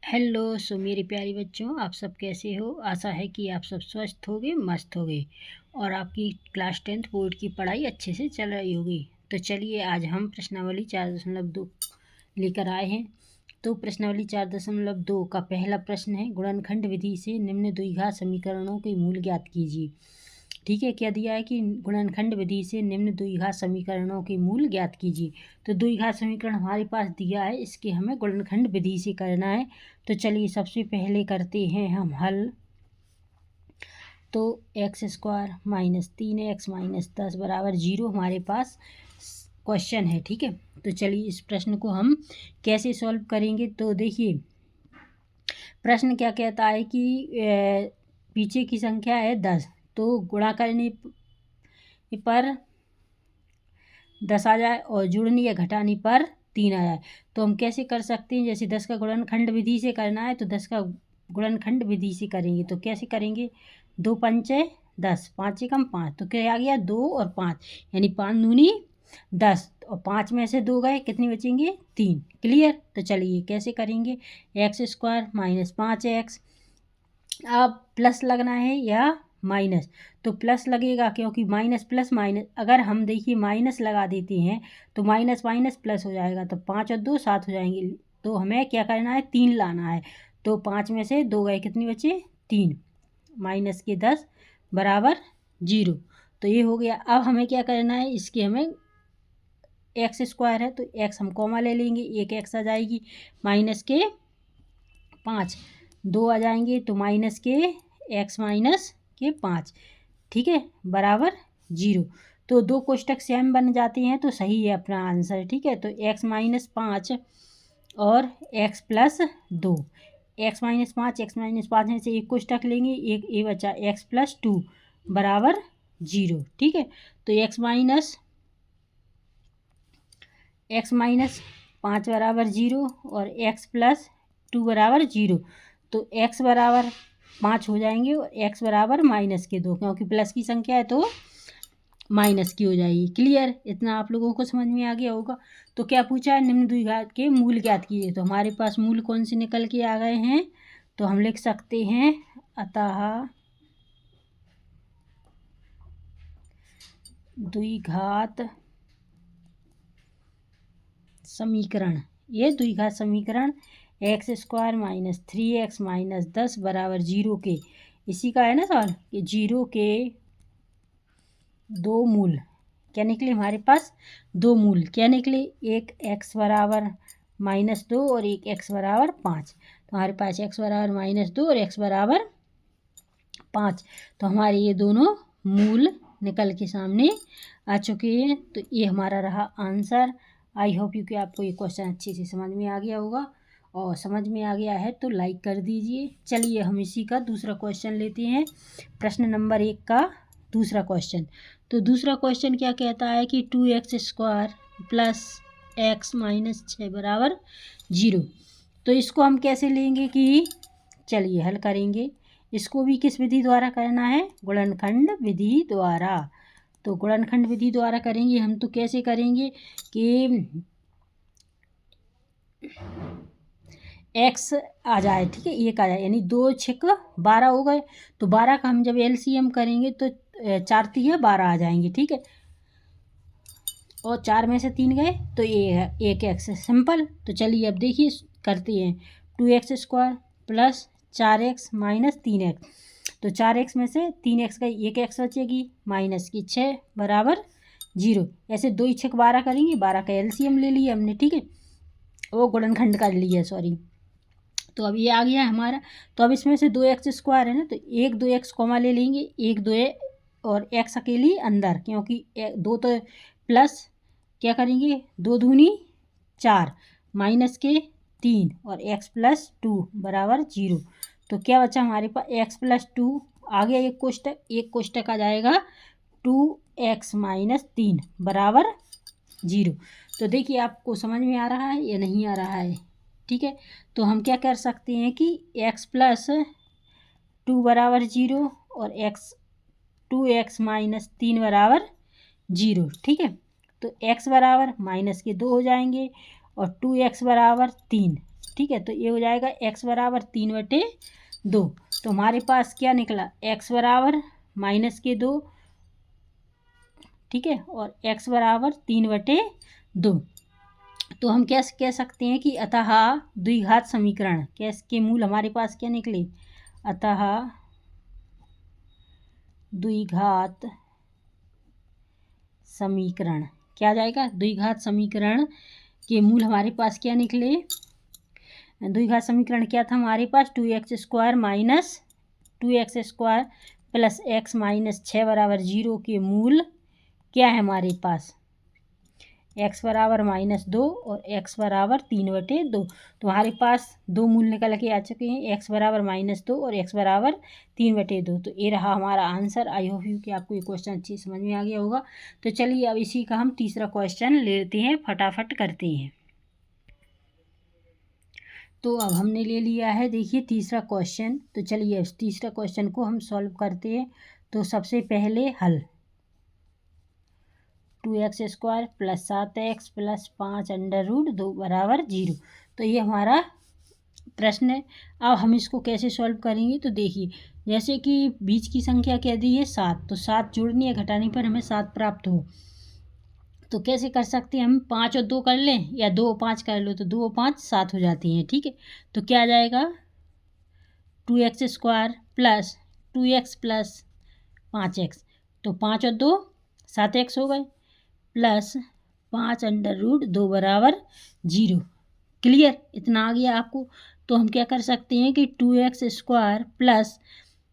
Hello. मेरे प्यारे बच्चों, आप सब कैसे हो? आशा है कि आप सब स्वस्थ होगे, मस्त होगे और आपकी क्लास 10th बोर्ड की पढ़ाई अच्छे से चल रही होगी। तो चलिए आज हम प्रश्नावली 4.2 लेकर आए हैं। तो प्रश्नावली 4.2 का पहला प्रश्न है, गुणनखंड विधि से निम्न द्विघात समीकरणों के मूल ज्ञात कीजिए। ठीक है, क्या दिया है कि गुणनखंड विधि से निम्न द्विघात समीकरणों के मूल ज्ञात कीजिए। तो द्विघात समीकरण हमारे पास दिया है, इसके हमें गुणनखंड विधि से करना है। तो चलिए सबसे पहले करते हैं हम हल। तो x² - 3x - 10 बराबर 0 हमारे पास क्वेश्चन है। ठीक है, तो चलिए इस प्रश्न को हम कैसे सॉल्व करेंगे। तो देखिए प्रश्न क्या कहता है कि पीछे की संख्या है 10, तो गुणा करने पर 10 आ जाए और जुड़ने या घटाने पर 3 आ जाए। तो हम कैसे कर सकते हैं, जैसे 10 का गुणनखंड विधि से करना है तो 10 का गुणनखंड विधि से करेंगे। तो कैसे करेंगे, 2 पंचे 10, 5 एकम 5, तो क्या आ गया 2 और 5, यानी 5 दूनी 10 और 5 में से 2 गए, कितने बचेंगे 3। क्लियर। तो चलिए कैसे करेंगे, x² - 5x। अब प्लस लगना है या माइनस, तो प्लस लगेगा क्योंकि माइनस प्लस माइनस, अगर हम देखिए माइनस लगा देते हैं तो माइनस माइनस प्लस हो जाएगा, तो 5 और 2 7 हो जाएंगे। तो हमें क्या करना है, 3 लाना है। तो 5 में से 2 गए, कितनी बचे 3, माइनस के 10 बराबर 0। तो ये हो गया। अब हमें क्या करना है, इसके हमें x² है तो x हम कॉमा ले लेंगे, एक x आ जाएगी, माइनस के 5 2 आ जाएंगे, तो माइनस के x - 5, ठीक है, बराबर 0। तो 2 कोष्टक सेम बन जाते हैं, तो सही है अपना आंसर। ठीक है, तो x - 5 और x + 2, x - 5 x - 5 में से एक कोष्टक लेंगे, एक ये बचा x + 2 बराबर 0। ठीक है, तो x - 5 बराबर 0 और x + 2 बराबर 0। तो x बराबर 5 हो जाएंगे और x बराबर -2, क्योंकि प्लस की संख्या है तो माइनस की हो जाएगी। क्लियर, इतना आप लोगों को समझ में आ गया होगा। तो क्या पूछा है, निम्न द्विघात के मूल ज्ञात कीजिए। तो हमारे पास मूल कौन से निकल के आ गए हैं, तो हम लिख सकते हैं अतः द्विघात समीकरण, ये द्विघात समीकरण x² - 3x - 10 बराबर 0 के, इसी का है ना सवाल, कि 0 के 2 मूल क्या निकले, हमारे पास 2 मूल क्या निकले, एक x बराबर -2 और एक x बराबर 5। तो हमारे पास x बराबर -2 और x बराबर 5, तो हमारे ये दोनों मूल निकल के सामने आ चुके हैं। तो ये हमारा रहा आंसर। आई होप यू कि आपको ये क्वेश्चन अच्छे से समझ में आ गया होगा, और समझ में आ गया है तो लाइक कर दीजिए। चलिए हम इसी का दूसरा क्वेश्चन लेते हैं, प्रश्न नंबर 1 का दूसरा क्वेश्चन। तो दूसरा क्वेश्चन क्या कहता है कि 2x² + x - 6 बराबर 0। तो इसको हम कैसे लेंगे कि, चलिए हल करेंगे। इसको भी किस विधि द्वारा करना है, गुणनखंड विधि द्वारा। तो गुणनखंड विधि द्वारा करेंगे हम। तो कैसे करेंगे कि x आ जाए, ठीक है, 1 आ जाए, यानी 2 6 12 हो गए। तो 12 का हम जब LCM करेंगे तो 4 3 12 आ जाएंगे। ठीक है, और 4 में से 3 गए तो ये है 1x, सिंपल। तो चलिए अब देखिए करते हैं, 2x² + 4x - 3x। तो 4x में से 3x गई, 1x बचेगी, माइनस की 6 बराबर 0। ऐसे 2 6 12 करेंगे, 12 का LCM ले लिया हमने। ठीक है, वो गुणनखंड कर लिया, सॉरी। तो अब ये आ गया हमारा। तो अब इसमें से 2x² है ना, तो 1 2x कॉमा ले लेंगे, 1 2 और x अकेली अंदर, क्योंकि 2 तो प्लस क्या करेंगे, 2 दूनी 4 माइनस के 3 और x + 2 बराबर 0। तो क्या बचा हमारे पास, x + 2 आ गया, एक कोष्टक आ जाएगा 2x - 3 बराबर 0। तो देखिए आपको समझ में आ रहा है या नहीं आ रहा है। ठीक है, तो हम क्या कर सकते हैं कि x + 2 बराबर 0 और 2x - 3 बराबर 0। ठीक है, तो x बराबर -2 हो जाएंगे और 2x बराबर 3, ठीक है, तो ये हो जाएगा x बराबर 3/2। तो हमारे पास क्या निकला, x बराबर -2, ठीक है, और x बराबर 3/2। तो हम क्या कह सकते हैं कि अतः द्विघात समीकरण के मूल हमारे पास क्या निकले, अतः द्विघात समीकरण क्या जाएगा, द्विघात समीकरण के मूल हमारे पास क्या निकले, द्विघात समीकरण क्या था हमारे पास, 2x² - 2x² + x - 6 बराबर 0 के मूल क्या है हमारे पास, x बराबर -2 और x बराबर 3/2। तो हमारे पास दो मूल निकल के आ चुके हैं, x बराबर -2 और x बराबर 3/2। तो ये रहा हमारा आंसर। आई होप यू कि आपको ये क्वेश्चन अच्छी समझ में आ गया होगा। तो चलिए अब इसी का हम तीसरा क्वेश्चन लेते हैं, फटाफट करते हैं। तो अब हमने ले लिया है, देखिए तीसरा क्वेश्चन। तो चलिए तीसरा क्वेश्चन को हम सॉल्व करते हैं। तो सबसे पहले हल, 2x² + 7x + 5√2 बराबर 0। तो ये हमारा प्रश्न है। अब हम इसको कैसे सॉल्व करेंगे, तो देखिए जैसे कि बीच की संख्या क्या दी है 7, तो 7 जोड़नी है, घटाने पर हमें 7 प्राप्त हो। तो कैसे कर सकते हैं हम, 5 और 2 कर लें या 2 और 5 कर लो, तो 2 और 5 7 हो जाती हैं, ठीक है। तो क्या आ जाएगा, 2x² + 2x + 5x, तो 5 और 2 7x हो गए, प्लस 5√2 बराबर 0। क्लियर, इतना आ गया आपको। तो हम क्या कर सकते हैं कि 2x² प्लस,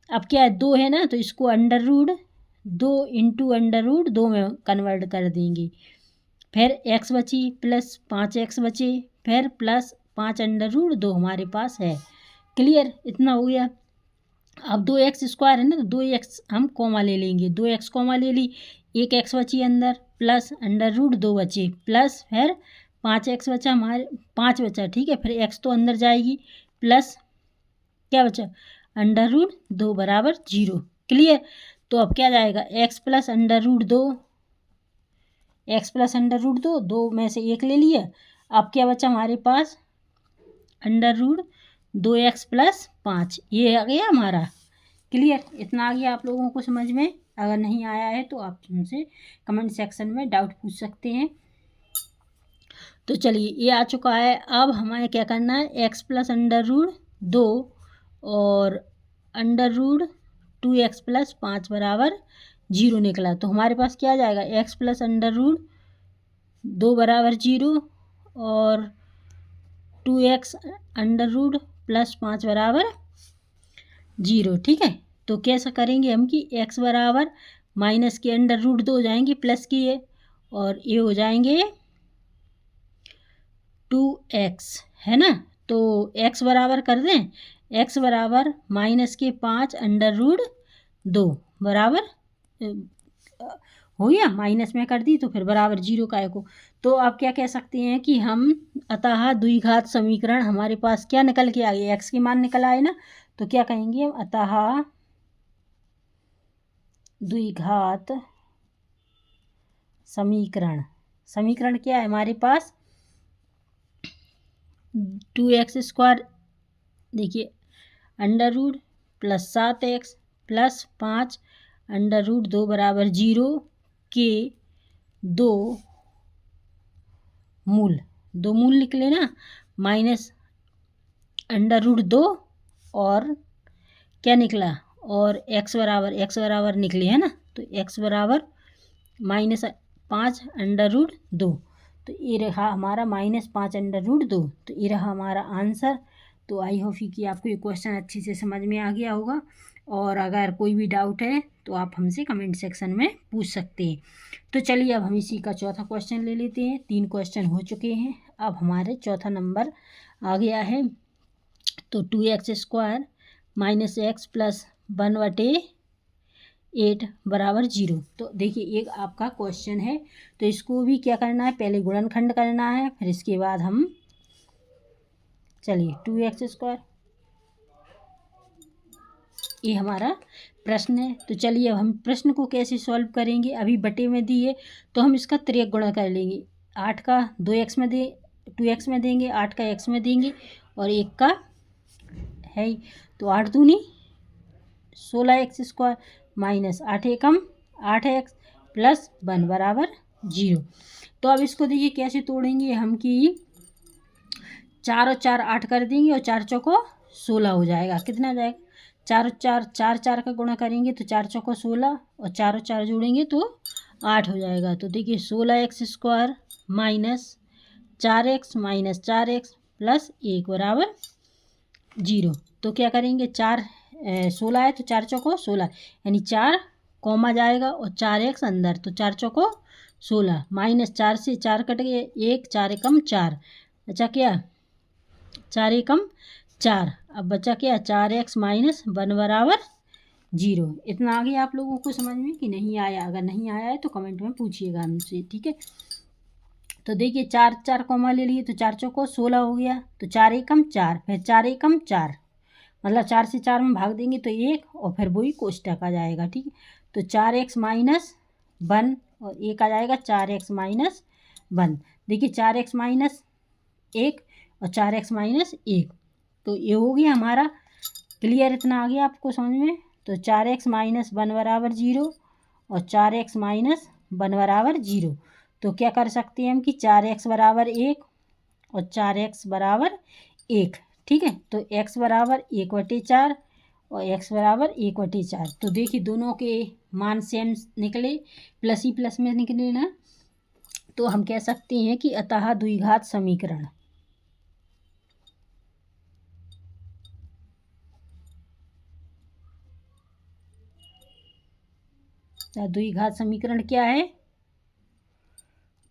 अब क्या है 2 है ना, तो इसको √2 इंटू √2 में कन्वर्ट कर देंगे। फिर x बची प्लस 5x बचे, फिर प्लस 5√2 हमारे पास है। क्लियर, इतना हो गया। अब 2x² है ना, तो 2x हम कॉमा ले लेंगे, 2x कॉमा ले ली, एक x बची अंदर, प्लस √2 बचे, प्लस फिर 5x बचा, हमारे 5 बचा, ठीक है। फिर x तो अंदर जाएगी, प्लस क्या बचा, √2 बराबर 0। क्लियर, तो अब क्या जाएगा, x + √2, x + √2, 2 में से 1 ले लिया। अब क्या बचा हमारे पास, √2x + 5, ये आ गया हमारा। क्लियर, इतना आ गया आप लोगों को समझ में। अगर नहीं आया है तो आप हमसे कमेंट सेक्शन में डाउट पूछ सकते हैं। तो चलिए ये आ चुका है। अब हमें क्या करना है, x + √2 और √2x + 5 बराबर 0 निकला। तो हमारे पास क्या आ जाएगा, x + √2 बराबर 0 और 2x √ +5 बराबर 0, ठीक है। तो कैसा करेंगे हम कि x बराबर माइनस के √2 हो जाएंगे प्लस की है, और ये हो जाएंगे 2x, है ना। तो x बराबर कर दें, x बराबर -5 √2 बराबर हो गया, माइनस में कर दी तो फिर बराबर 0 का को। तो आप क्या कह सकते हैं कि हम अतः द्विघात समीकरण हमारे पास क्या निकल के आ गया, x के मान निकल आए ना। तो क्या कहेंगे हम, अतः द्विघात समीकरण, समीकरण क्या है हमारे पास, 2x², देखिए √ +7x + 5 √2 बराबर 0 के दो मूल निकले ना, माइनस √2 और क्या निकला, और x बराबर निकले, है ना। तो x बराबर -5 √2, तो ये रहा हमारा -5 √2। तो ये रहा हमारा आंसर। तो आई होप कि आपको ये क्वेश्चन अच्छी से समझ में आ गया होगा, और अगर कोई भी डाउट है तो आप हमसे कमेंट सेक्शन में पूछ सकते हैं। तो चलिए अब हम इसी का चौथा क्वेश्चन ले लेते हैं। 3 क्वेश्चन हो चुके हैं, अब हमारे चौथा नंबर आ गया है। तो 2x² - x + 1/8 बराबर 0। तो देखिए एक आपका क्वेश्चन है, तो इसको भी क्या करना है, पहले गुणनखंड करना है, फिर इसके बाद हम, चलिए 2x², ये हमारा प्रश्न है। तो चलिए अब हम प्रश्न को कैसे सॉल्व करेंगे, अभी बटे में दिए तो हम इसका 3 गुणा कर लेंगे। 8 का 2x में दे 2x में देंगे, 8 का x में देंगे और 1 का है ही, तो 8 दूनी 16x² माइनस 8 एकम 8x प्लस 1 बराबर 0। तो अब इसको देखिए कैसे तोड़ेंगे हम कि 4 और 4 8 कर देंगे और 4 चौको 16 हो जाएगा। कितना जाएगा? 4 और 4 4 4 का गुणा करेंगे तो 4 चौको 16 और 4 और 4 जोड़ेंगे तो 8 हो जाएगा। तो देखिए 16x² minus 4x minus 4x plus 1 बराबर 0। तो क्या करेंगे 16 है तो 4 चौको 16 यानी 4 कॉमा जाएगा और 4x अंदर, तो 4 चौको 16 माइनस 4 से 4 कट गए 1 4 एकम 4 बचा क्या 4 एकम 4। अब बचा क्या 4x माइनस 1 बराबर 0। इतना आ गया आप लोगों को समझ में कि नहीं आया? अगर नहीं आया है तो कमेंट में पूछिएगा हमसे, ठीक है। तो देखिए 4 4 कॉमा ले लिए तो 4 चौको 16 हो गया, तो 4 एकम 4 फिर 4 एकम 4 मतलब 4 से 4 में भाग देंगे तो 1 और फिर वही कोष्टक आ जाएगा, ठीक है। तो 4x माइनस 1 और 1 आ जाएगा 4x माइनस 1। देखिए 4x माइनस 1 और 4x माइनस 1, तो ये हो गया हमारा क्लियर। इतना आ गया आपको समझ में? तो 4x माइनस 1 बराबर 0 और 4x माइनस 1 बराबर 0। तो क्या कर सकते हैं हम कि 4x बराबर 1 और 4x बराबर 1, ठीक है। तो x बराबर 1/4 और x बराबर 1/4। तो देखिए दोनों के मान सेम निकले, प्लस ही प्लस में निकले ना, तो हम कह सकते हैं कि अतः द्विघात समीकरण द्विघात समीकरण क्या है?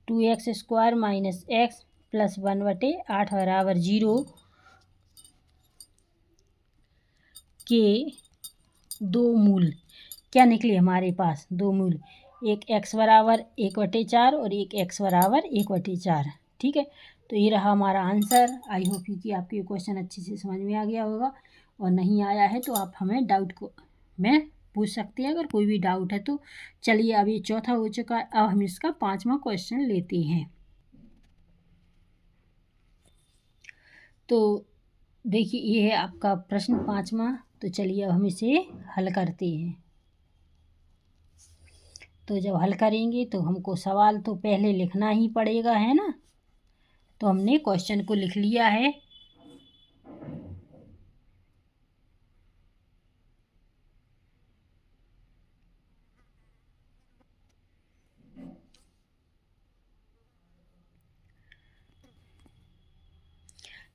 2x² माइनस x प्लस 1/8 बराबर 0 के दो मूल क्या निकले हमारे पास? दो मूल, एक x बराबर 1/4 और एक x बराबर 1/4, ठीक है। तो ये रहा हमारा आंसर। आई होप कि आपको ये क्वेश्चन अच्छे से समझ में आ गया होगा, और नहीं आया है तो आप हमें डाउट को में पूछ सकते हैं अगर कोई भी डाउट है तो। चलिए अब ये चौथा हो चुका है, अब हम इसका 5वां क्वेश्चन लेते हैं। तो देखिए ये है आपका प्रश्न 5वां। तो चलिए अब हम इसे हल करते हैं। तो जब हल करेंगे तो हमको सवाल तो पहले लिखना ही पड़ेगा, है ना। तो हमने क्वेश्चन को लिख लिया है।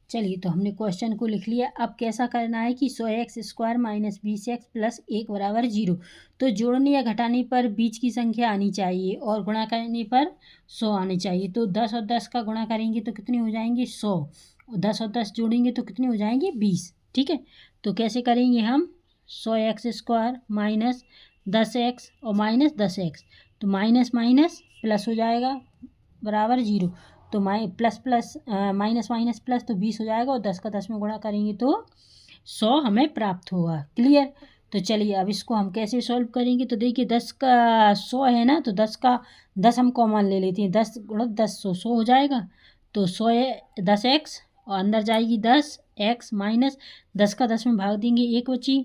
चलिए तो हमने क्वेश्चन को लिख लिया। अब कैसा करना है कि 100x² माइनस 20x प्लस 1 बराबर 0। तो जोड़ने या घटाने पर बीच की संख्या आनी चाहिए और गुणा करने पर 100 आनी चाहिए। तो 10 और 10 का गुणा करेंगे तो कितने हो जाएंगे 100, और 10 और 10 जोड़ेंगे तो कितने हो जाएंगे 20, ठीक है। तो कैसे करेंगे हम 100x² माइनस 10x और माइनस 10x, तो माइनस माइनस प्लस हो जाएगा बराबर 0। तो plus plus minus minus plus तो 20 हो जाएगा, और 10 का 10 में गुणा करेंगे तो 100 हमें प्राप्त होगा। क्लियर। तो चलिए अब इसको हम कैसे सॉल्व करेंगे? तो देखिए 10 का 100 है ना, तो 10 का 10 हम कॉमन ले लेते हैं। 10 गुणा 10 100 हो जाएगा। तो 100 है 10x और अंदर जाएगी 10x माइनस 10 का 10 में भाग देंगे 1 बची।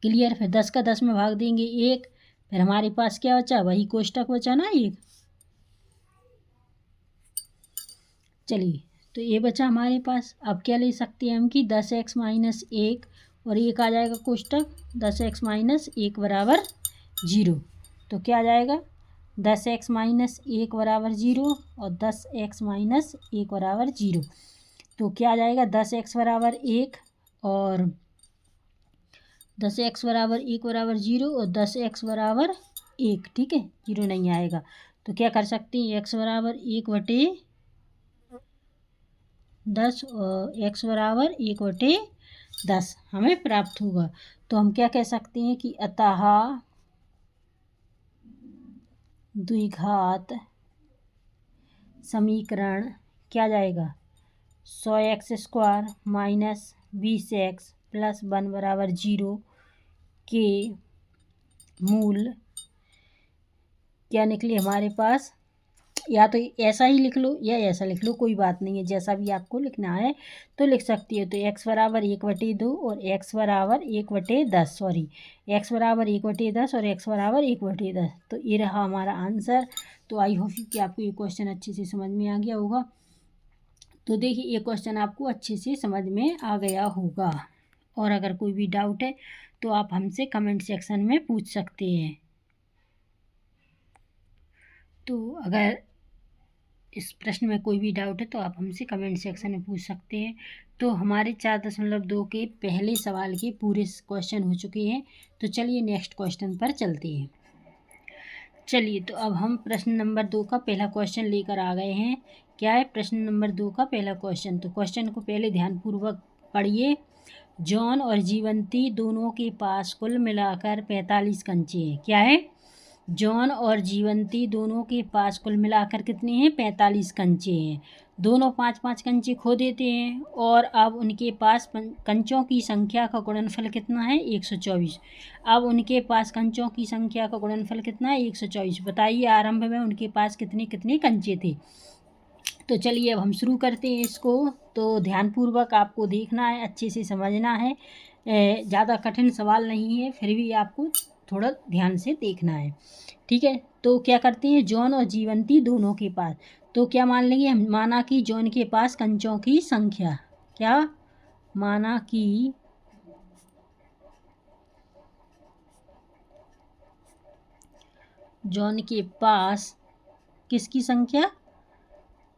क्लियर। फिर 10 का 10 में भाग देंगे 1, फिर हमारे पास क्या बचा? वही कोष्टक बचा ना 1। चलिए तो ये बचा हमारे पास। अब क्या ले सकते हैं हम कि 10x माइनस 1 और 1 आ जाएगा कोष्टक 10x माइनस 1 बराबर 0। तो क्या आ जाएगा 10x माइनस 1 बराबर 0 और 10x माइनस 1 बराबर 0। तो क्या आ जाएगा 10x बराबर 1 और 10x बराबर 1 बराबर 0 और 10x बराबर 1, ठीक है। 0 नहीं आएगा। तो क्या कर सकते हैं x बराबर 1/10 और x बराबर 1/10 हमें प्राप्त होगा। तो हम क्या कह सकते हैं कि अतः द्विघात समीकरण क्या जाएगा 100x² माइनस 20x प्लस 1 बराबर 0 के मूल क्या निकले हमारे पास या तो ऐसा ही लिख लो या ऐसा लिख लो, कोई बात नहीं है, जैसा भी आपको लिखना है तो लिख सकती है। तो x बराबर 1/2 और x बराबर 1/10, सॉरी x बराबर 1/10 और x बराबर 1/10। तो ये रहा हमारा आंसर। तो आई होप कि आपको ये क्वेश्चन अच्छे से समझ में आ गया होगा। तो देखिए ये क्वेश्चन आपको अच्छे से समझ में आ गया होगा। और अगर कोई भी डाउट है तो आप हमसे कमेंट सेक्शन में पूछ सकते हैं। तो अगर इस प्रश्न में कोई भी डाउट है तो आप हमसे कमेंट सेक्शन में पूछ सकते हैं। तो हमारे 4.2 के पहले सवाल के पूरे क्वेश्चन हो चुके हैं। तो चलिए नेक्स्ट क्वेश्चन पर चलते हैं। चलिए तो अब हम प्रश्न नंबर 2 का पहला क्वेश्चन लेकर आ गए हैं। क्या है प्रश्न नंबर 2 का पहला क्वेश्चन? तो क्वेश्चन को पहले ध्यानपूर्वक पढ़िए। जॉन और जीवंती दोनों के पास कुल मिलाकर 45 कंचे हैं। क्या है? जॉन और जीवंती दोनों के पास कुल मिलाकर कितने हैं? 45 कंचे हैं। दोनों 5-5 कंचे खो देते हैं और अब उनके पास कंचों की संख्या का गुणनफल कितना है? 124। अब उनके पास कंचों की संख्या का गुणनफल कितना है? 124। बताइए आरंभ में उनके पास कितने कितने कंचे थे? तो चलिए अब हम शुरू करते हैं इसको। तो ध्यानपूर्वक आपको देखना है, अच्छे से समझना है। ज़्यादा कठिन सवाल नहीं है, फिर भी आपको थोड़ा ध्यान से देखना है। ठीक है, तो क्या करते हैं? जॉन और जीवंती दोनों के पास, तो क्या मान लेंगे हम? माना कि जॉन के पास कंचों की संख्या, क्या माना कि जॉन के पास किसकी संख्या?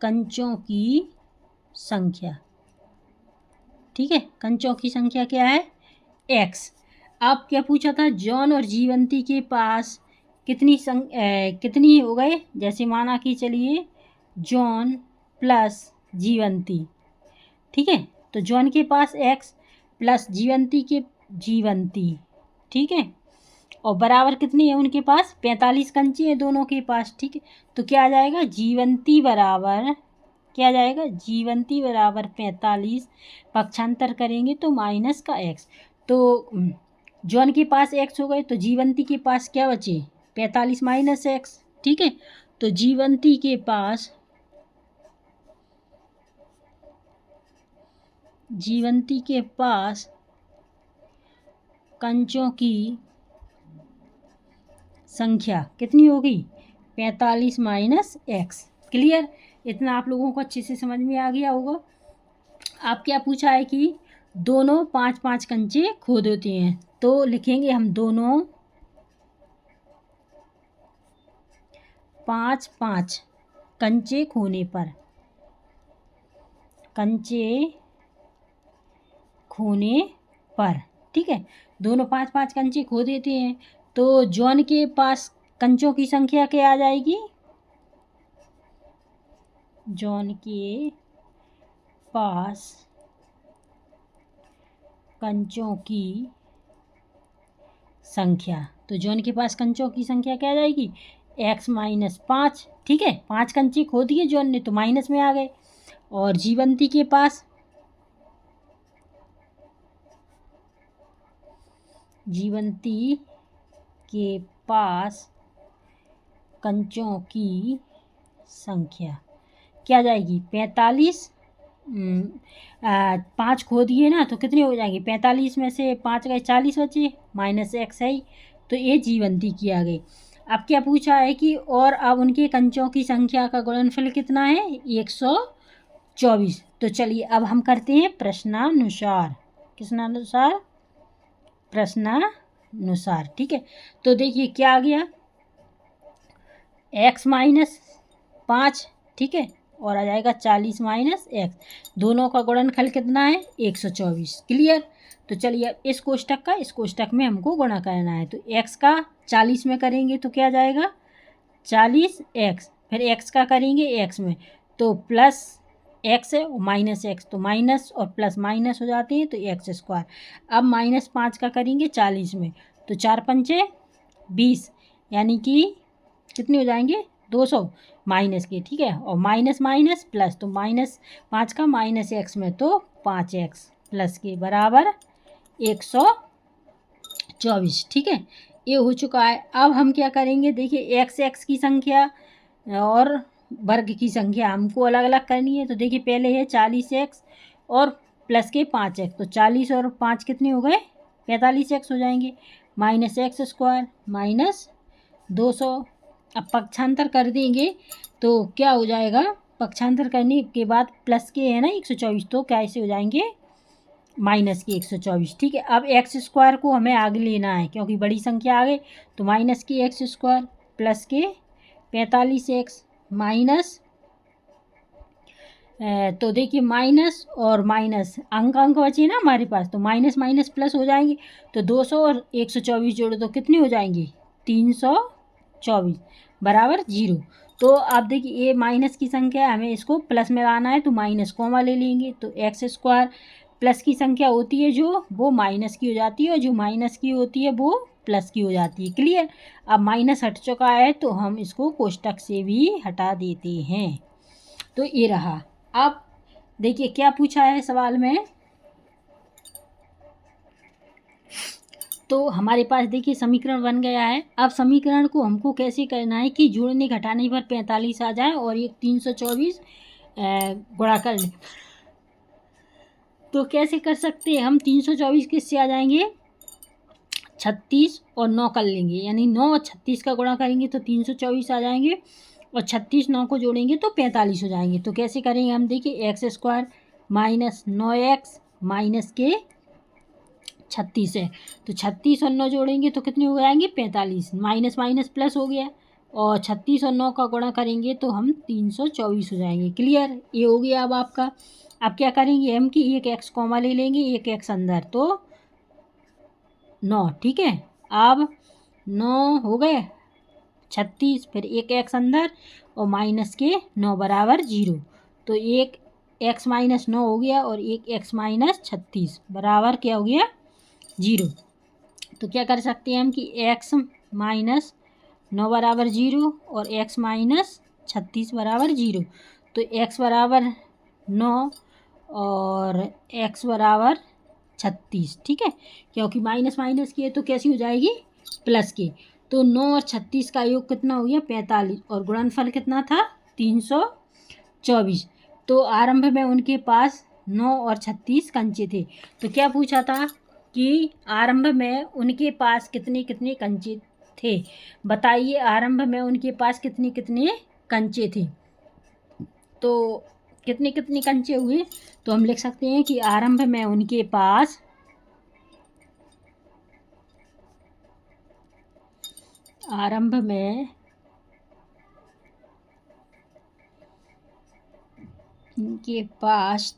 कंचों की संख्या। ठीक है, कंचों की संख्या क्या है? x। अब क्या पूछा था? जॉन और जीवंती के पास कितनी हो गए? जैसे माना कि चलिए जॉन प्लस जीवंती, ठीक है, तो जॉन के पास x प्लस जीवंती, ठीक है, और बराबर कितनी है उनके पास? 45 कंचे हैं दोनों के पास। ठीक है, तो क्या आ जाएगा? जीवंती बराबर क्या आ जाएगा? जीवंती बराबर 45, पक्षांतर करेंगे तो माइनस का x। तो जॉन के पास x हो गए तो जीवंती के पास क्या बचे? 45 माइनस x। ठीक है, तो जीवंती के पास कंचों की संख्या कितनी होगी? 45 माइनस x। क्लियर? इतना आप लोगों को अच्छे से समझ में आ गया होगा। आप क्या पूछा है कि दोनों 5-5 कंचे खो देते हैं, तो लिखेंगे हम दोनों 5-5 कंचे खोने पर, ठीक है, दोनों 5-5 कंचे खो देते हैं। तो जॉन के पास कंचों की संख्या क्या आ जाएगी? जॉन के पास कंचों की संख्या, तो जॉन के पास कंचों की संख्या क्या आ जाएगी? x minus 5। ठीक है, 5 कंचे खो दिए जॉन ने तो माइनस में आ गए। और जीवंती के पास कंचों की संख्या क्या आ जाएगी? 45। 5 खो दिए ना तो कितने हो जाएंगे? 45 में से 5 गए 40 बचे, माइनस x है ही, तो ये जीवंती की आ गई। अब क्या पूछा है कि और अब उनके कंचों की संख्या का गुणनफल कितना है? 124। तो चलिए अब हम करते हैं प्रश्नानुसार। किसनानुसार? प्रश्नानुसार। ठीक है, तो देखिए क्या आ गया? x माइनस 5, ठीक है, और आ जाएगा 40 माइनस x। दोनों का गुणनफल कितना है? 124। क्लियर? तो चलिए अब इस कोष्टक में हमको गुणा करना है। तो x का 40 में करेंगे तो क्या जाएगा? 40x, फिर x का करेंगे x में तो प्लस x है और माइनस x, तो माइनस और प्लस माइनस हो जाते हैं तो x²। अब माइनस 5 का करेंगे 40 में तो 4×5 20, यानी कि कितने हो जाएंगे? 200 माइनस के। ठीक है, और माइनस माइनस प्लस, तो माइनस 5 का माइनस x में तो 5x प्लस के बराबर 124। ठीक है, ये हो चुका है। अब हम क्या करेंगे? देखिए x की संख्या और वर्ग की संख्या हमको अलग अलग करनी है। तो देखिए पहले है 40x और प्लस के 5x, तो 40 और 5 कितने हो गए, 45x हो जाएंगे। Minus x square minus 200। अब पक्षांतर कर देंगे तो क्या हो जाएगा, पक्षांतर करने के बाद प्लस के है ना 124, तो क्या ऐसे हो जाएंगे माइनस के 124। ठीक है, अब एक्स स्क्वायर को हमें आगे लेना है क्योंकि बड़ी संख्या आ गई, तो माइनस के एक्स स्क्वायर प्लस के 45x माइनस, तो देखिए माइनस और माइनस अंक अंक बचे ना हमारे पास, तो माइनस माइनस प्लस हो जाएंगे। तो 200 और 124 जोड़ो तो कितने हो जाएंगे, 324 बराबर 0। तो आप देखिए ये माइनस की संख्या है, हमें इसको प्लस में लाना है, तो माइनस कॉमा ले लेंगे। तो एक्स स्क्वायर प्लस की संख्या होती है जो, वो माइनस की हो जाती है, और जो माइनस की होती है वो प्लस की हो जाती है। क्लियर। अब माइनस हट चुका है तो हम इसको कोष्टक से भी हटा देते हैं। तो ये रहा। अब देखिए क्या पूछा है सवाल में, तो हमारे पास देखिए समीकरण बन गया है। अब समीकरण को हमको कैसे करना है कि जोड़ने घटाने पर 45 आ जाए और ये 324 गुणा कर लें। तो कैसे कर सकते हैं हम, 324 किससे आ जाएंगे, 36 और 9 कर लेंगे, यानी 9 और 36 का गुणा करेंगे तो 324 आ जाएंगे, और 36 9 को जोड़ेंगे तो 45 हो जाएंगे। तो कैसे करेंगे हम, देखिए x square minus 9x minus के 36 है, तो 36 और 9 जोड़ेंगे तो कितने हो जाएंगे 45, माइनस माइनस प्लस हो गया, और 36 और 9 का गुणा करेंगे तो हम 324 हो जाएंगे। क्लियर, ये हो गया। अब आपका, अब क्या करेंगे हम कि एक एक्स कॉमा ले लेंगे, एक एक्स अंदर, तो 9। ठीक है, अब 9 हो गए, 36 फिर एक एक्स अंदर और माइनस के 9 बराबर 0, तो एक एक्स माइनस 9 हो गया और एक एक्स माइनस 36 बराबर क्या हो गया 0। तो क्या कर सकते हैं हम कि एक्स माइनस 9 बराबर 0 और एक्स माइनस 36 बराबर 0, तो एक्स बराबर 9 और एक्स बराबर 36। ठीक है, क्योंकि माइनस माइनस की है तो कैसी हो जाएगी, प्लस की। तो 9 और 36 का योग कितना हो गया 45, और गुणनफल कितना था 324। तो आरंभ में उनके पास 9 और 36 कंचे थे। तो क्या पूछा था कि आरंभ में उनके पास कितने कितने कंचे थे, बताइए आरंभ में उनके पास कितने कितने कंचे थे। तो कितने कितने कंचे हुए, तो हम लिख सकते हैं कि आरंभ में उनके पास इनके पास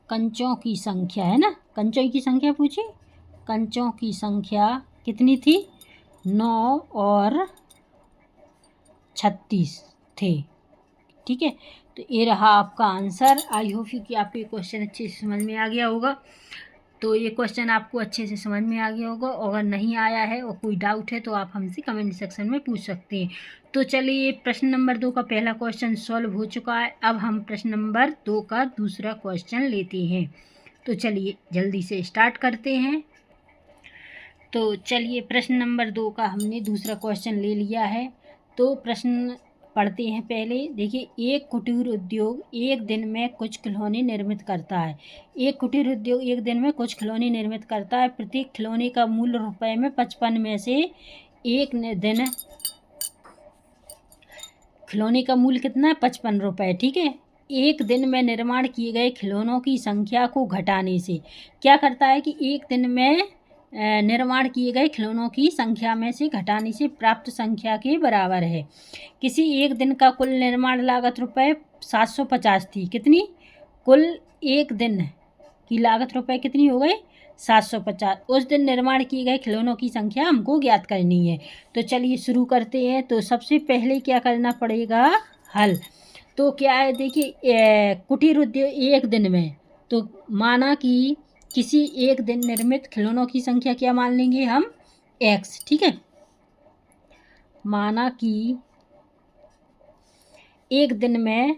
कंचों की संख्या है ना, कंचों की संख्या पूछी, कंचों की संख्या कितनी थी, 9 और 36 थे। ठीक है, तो ये रहा आपका आंसर। आई होप कि आपको ये क्वेश्चन अच्छे से समझ में आ गया होगा। तो ये क्वेश्चन आपको अच्छे से समझ में आ गया होगा, अगर नहीं आया है और कोई डाउट है तो आप हमसे कमेंट सेक्शन में पूछ सकते हैं। तो चलिए प्रश्न नंबर 2 का पहला क्वेश्चन सॉल्व हो चुका है। अब हम प्रश्न नंबर 2 का दूसरा क्वेश्चन लेते हैं। तो चलिए जल्दी से स्टार्ट करते हैं। तो चलिए प्रश्न नंबर 2 का हमने दूसरा क्वेश्चन ले लिया है। तो प्रश्न पढ़ते हैं पहले। देखिए, एक कुटीर उद्योग एक दिन में कुछ खिलौने निर्मित करता है। एक कुटीर उद्योग एक दिन में कुछ खिलौने निर्मित करता है। प्रत्येक खिलौने का मूल्य रुपए में 55 में से एक दिन खिलौने का मूल्य कितना है 55 रुपये। ठीक है, एक दिन में निर्माण किए गए खिलौनों की संख्या को घटाने से क्या करता है कि एक दिन में निर्माण किए गए खिलौनों की संख्या में से घटाने से प्राप्त संख्या के बराबर है। किसी एक दिन का कुल निर्माण लागत रुपये 750 थी। कितनी, कुल एक दिन की लागत रुपये कितनी हो गई 750। उस दिन निर्माण किए गए खिलौनों की संख्या हमको ज्ञात करनी है। तो चलिए शुरू करते हैं। तो सबसे पहले क्या करना पड़ेगा, हल। तो क्या है देखिए, कुटीर उद्योग एक दिन में, तो माना कि किसी एक दिन निर्मित खिलौनों की संख्या क्या मान लेंगे हम, x। ठीक है, माना कि एक दिन में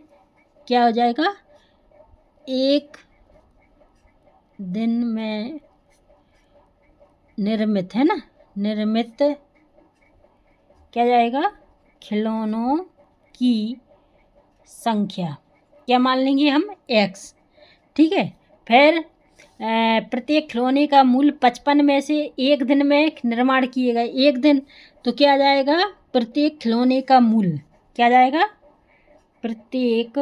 क्या हो जाएगा, एक दिन में निर्मित है ना, निर्मित क्या जाएगा, खिलौनों की संख्या, क्या मान लेंगे हम, x। ठीक है। फिर प्रत्येक खिलौने का मूल्य 55 में से एक दिन में निर्माण किए गए, एक दिन, तो क्या जाएगा, प्रत्येक खिलौने का मूल्य क्या जाएगा, प्रत्येक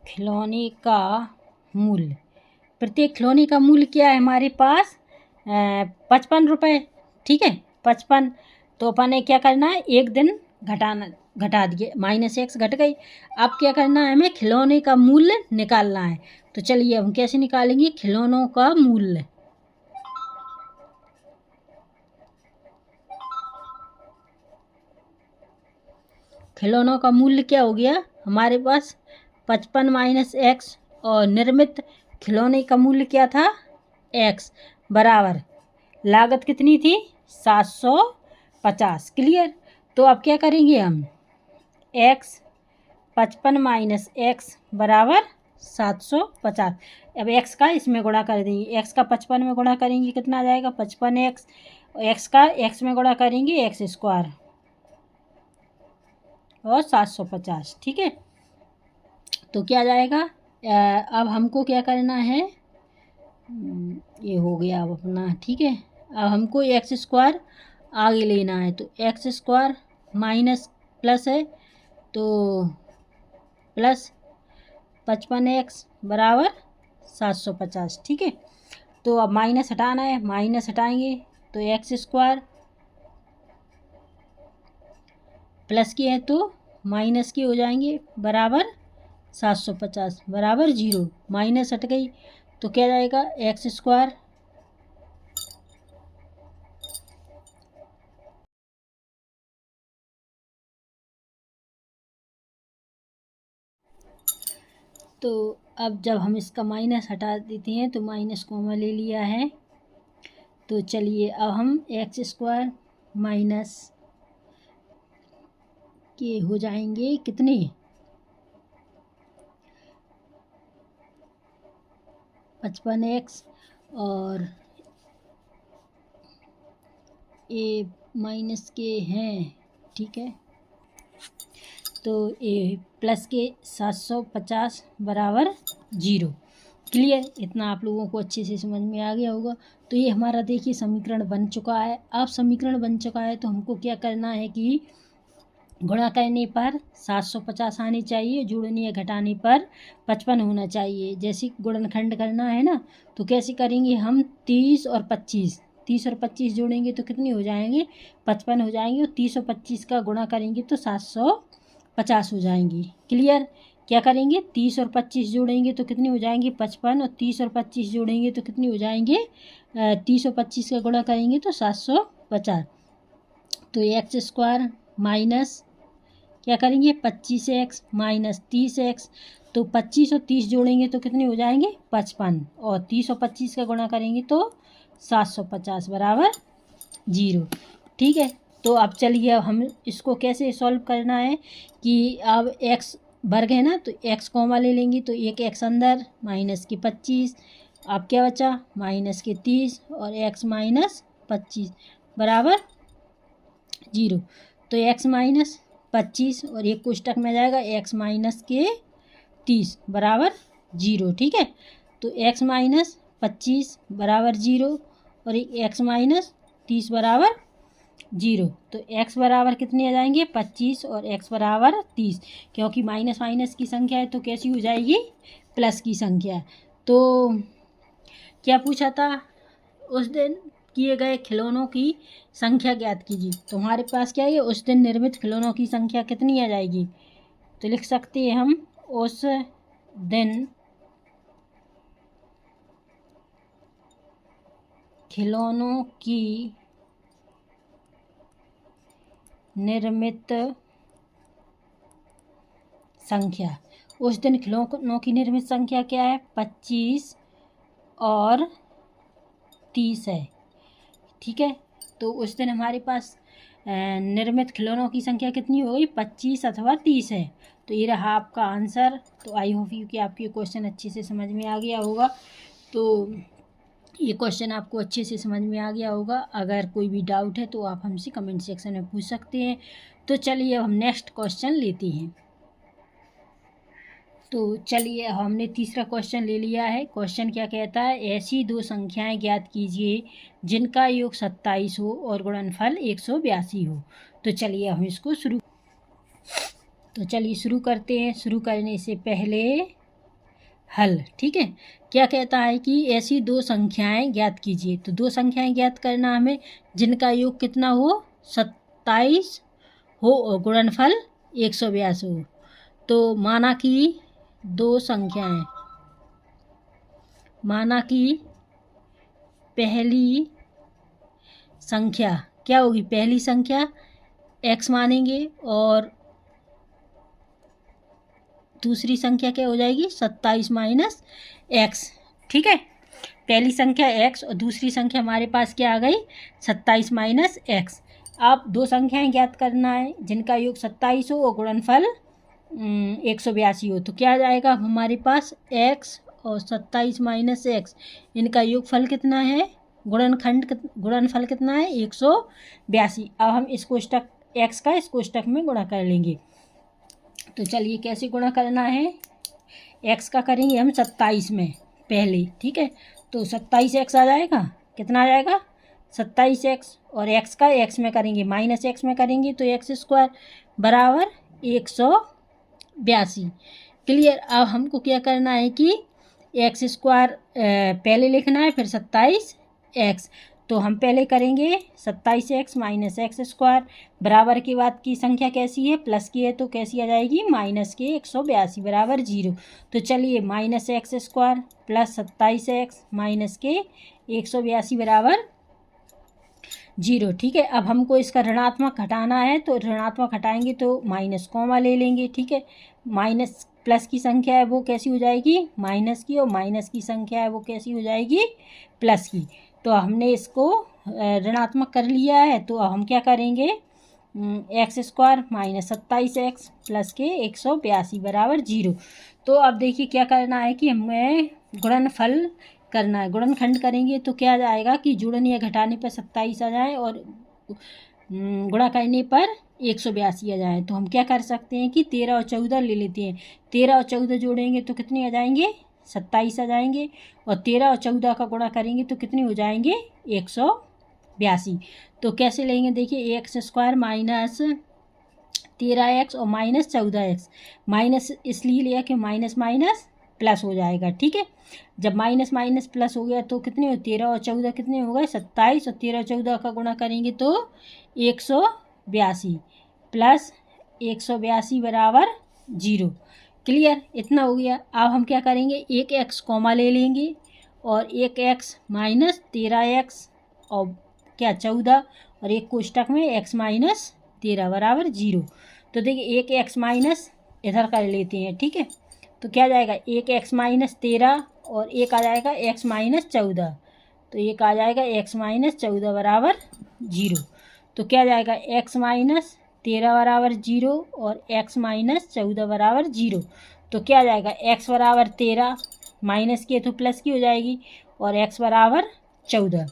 खिलौने का मूल्य, प्रत्येक खिलौने का मूल्य क्या है हमारे पास, 55 रुपये। ठीक है, 55। तो अपन ने क्या करना है, एक दिन घटा दिए, -x घट गई। अब क्या करना है, हमें खिलौने का मूल्य निकालना है। तो चलिए हम कैसे निकालेंगे खिलौनों का मूल्य। खिलौनों का मूल्य क्या हो गया हमारे पास, 55 - x, और निर्मित खिलौने का मूल्य क्या था, x, बराबर लागत कितनी थी, 750। क्लियर। तो अब क्या करेंगे हम, x 55 - x बराबर 750। अब x का इसमें गुणा कर देंगे, x का 55 में गुणा करेंगे कितना आ जाएगा, 55x, x का x में गुणा करेंगे x² और 750। ठीक है। तो क्या जाएगा, अब हमको क्या करना है, ये हो गया अब अपना। ठीक है। अब हमको x² आगे लेना है, तो x² माइनस प्लस है, तो प्लस 55x बराबर 750। ठीक है। तो अब माइनस हटाना है, माइनस हटाएंगे तो x² प्लस के है तो माइनस के हो जाएंगे, बराबर 750 बराबर 0। माइनस हट गई तो क्या जाएगा, x², तो अब जब हम इसका माइनस हटा देते हैं तो माइनस कॉमा ले लिया है। तो चलिए अब हम x² माइनस के हो जाएंगे कितने, 55x, और ये माइनस के हैं। ठीक है। तो ये प्लस के 750 बराबर 0। क्लियर। इतना आप लोगों को अच्छे से समझ में आ गया होगा। तो ये हमारा देखिए समीकरण बन चुका है। अब समीकरण बन चुका है तो हमको क्या करना है कि गुणा करने पर 750 आने चाहिए, जोड़ने या घटाने पर 55 होना चाहिए। जैसे गुणनखंड करना है ना, तो कैसे करेंगे हम, 30 और 25 जोड़ेंगे तो कितने हो जाएंगे, 55 हो जाएंगे, और 30 और 25 का गुणा करेंगे तो 750 हो जाएंगी। क्लियर। क्या करेंगे, 30 और 25 जोड़ेंगे तो कितने हो जाएंगे, 55, और 30 और 25 जोड़ेंगे तो कितने हो जाएंगे, 30 और 25 का गुणा करेंगे तो 750। तो x² माइनस क्या करेंगे, 25x माइनस 30x, तो 25 और 30 जोड़ेंगे तो कितने हो जाएंगे, 55, और 30 और 25 का गुणा करेंगे तो 750 बराबर 0। ठीक है। तो अब चलिए अब हम इसको कैसे सॉल्व करना है कि अब x वर्ग है ना, तो x कॉमा ले लेंगे, तो एक x अंदर, माइनस के 25, अब क्या बचा, माइनस के 30, और x माइनस 25 बराबर 0। तो x माइनस 25 और एक कोष्टक में जाएगा x माइनस के 30 बराबर 0। ठीक है। तो x माइनस 25 बराबर 0 और x माइनस 30 बराबर 0। तो x बराबर कितने आ जाएंगे, 25, और x बराबर 30, क्योंकि माइनस माइनस की संख्या है तो कैसी हो जाएगी, प्लस की संख्या। तो क्या पूछा था, उस दिन किए गए खिलौनों की संख्या ज्ञात कीजिए। तुम्हारे पास क्या है, उस दिन निर्मित खिलौनों की संख्या कितनी आ जाएगी, तो लिख सकते हैं हम, उस दिन खिलौनों की निर्मित संख्या, उस दिन खिलौनों की निर्मित संख्या क्या है, 25 और 30 है। ठीक है। तो उस दिन हमारे पास निर्मित खिलौनों की संख्या कितनी हो गई, 25 अथवा 30 है। तो ये रहा आपका आंसर। तो आई होप यू कि आपके क्वेश्चन अच्छे से समझ में आ गया होगा। तो ये क्वेश्चन आपको अच्छे से समझ में आ गया होगा। अगर कोई भी डाउट है तो आप हमसे कमेंट सेक्शन में पूछ सकते हैं। तो चलिए अब हम नेक्स्ट क्वेश्चन लेते हैं। तो चलिए हमने तीसरा क्वेश्चन ले लिया है। क्वेश्चन क्या कहता है, ऐसी दो संख्याएं ज्ञात कीजिए जिनका योग 27 हो और गुणनफल 182 हो। तो चलिए हम इसको शुरू करते हैं। शुरू करने से पहले हल, ठीक है। क्या कहता है कि ऐसी दो संख्याएं ज्ञात कीजिए। तो दो संख्याएं ज्ञात करना हमें जिनका योग कितना हो, 27 हो और गुणनफल 182 हो। तो माना कि पहली संख्या क्या होगी, पहली संख्या x मानेंगे और दूसरी संख्या क्या हो जाएगी, 27 माइनस x, ठीक है। पहली संख्या x और दूसरी संख्या हमारे पास क्या आ गई, 27 माइनस x। अब दो संख्याएं ज्ञात करना है जिनका योग 27 हो और गुणनफल 182 हो। तो क्या आ जाएगा हमारे पास, x और 27 माइनस x, इनका योगफल कितना है, गुणनफल कितना है, 182। अब हम इस कोष्टक x का इस कोष्टक में गुणा कर लेंगे। तो चलिए कैसे गुणा करना है, x का करेंगे हम 27 में पहले, ठीक है। तो 27x आ जाएगा, कितना आ जाएगा, 27x, और x का x में करेंगे माइनस x में करेंगे तो x² बराबर 182। क्लियर। अब हमको क्या करना है कि x² पहले लिखना है, फिर 27x। तो हम पहले करेंगे 27x माइनस x² बराबर के बाद की संख्या कैसी है, प्लस की है तो कैसी आ जाएगी, माइनस के 182 बराबर 0। तो चलिए minus x² plus 27x minus के 182 बराबर 0, ठीक है। अब हमको इसका ऋणात्मक हटाना है, तो ऋणात्मक हटाएंगे तो माइनस कॉमा ले लेंगे, ठीक है। माइनस प्लस की संख्या है वो कैसी हो जाएगी, माइनस की, और माइनस की संख्या है वो कैसी हो जाएगी, प्लस की। तो हमने इसको ऋणात्मक कर लिया है। तो अब हम क्या करेंगे, x² माइनस 27x प्लस के 182 बराबर 0। तो अब देखिए क्या करना है कि हमें गुणनफल करना है। गुणनखंड करेंगे तो क्या जाएगा कि जोड़ने या घटाने पर 27 आ जाए और गुणा करने पर 182 आ जाए। तो हम क्या कर सकते हैं कि 13 और 14 ले लेते हैं। 13 और 14 जोड़ेंगे तो कितने आ जाएंगे, 27 आ जाएंगे, और 13 और 14 का गुणा करेंगे तो कितने हो जाएंगे, 182। तो कैसे लेंगे, देखिए x² माइनस 13x और माइनस 14x, माइनस इसलिए लिया कि माइनस माइनस प्लस हो जाएगा, ठीक है। जब माइनस माइनस प्लस हो गया तो कितने हो, 13 और 14 कितने हो गए, 27, और 13 और 14 का गुणा करेंगे तो 182 प्लस 182 बराबर 0। क्लियर, इतना हो गया। अब हम क्या करेंगे, एक x कॉमा ले लेंगे और एक x माइनस 13x और क्या 14, और एक कोष्टक में x माइनस 13 बराबर 0। तो देखिए एक x माइनस इधर कर लेते हैं, ठीक है। तो क्या जाएगा, एक x माइनस 13 और एक आ जाएगा x माइनस 14। तो एक आ जाएगा x माइनस 14 बराबर 0। तो क्या जाएगा, x माइनस 13 बराबर 0 और x माइनस 14 बराबर 0। तो क्या जाएगा, x बराबर 13 माइनस की तो प्लस की हो जाएगी, और x बराबर 14।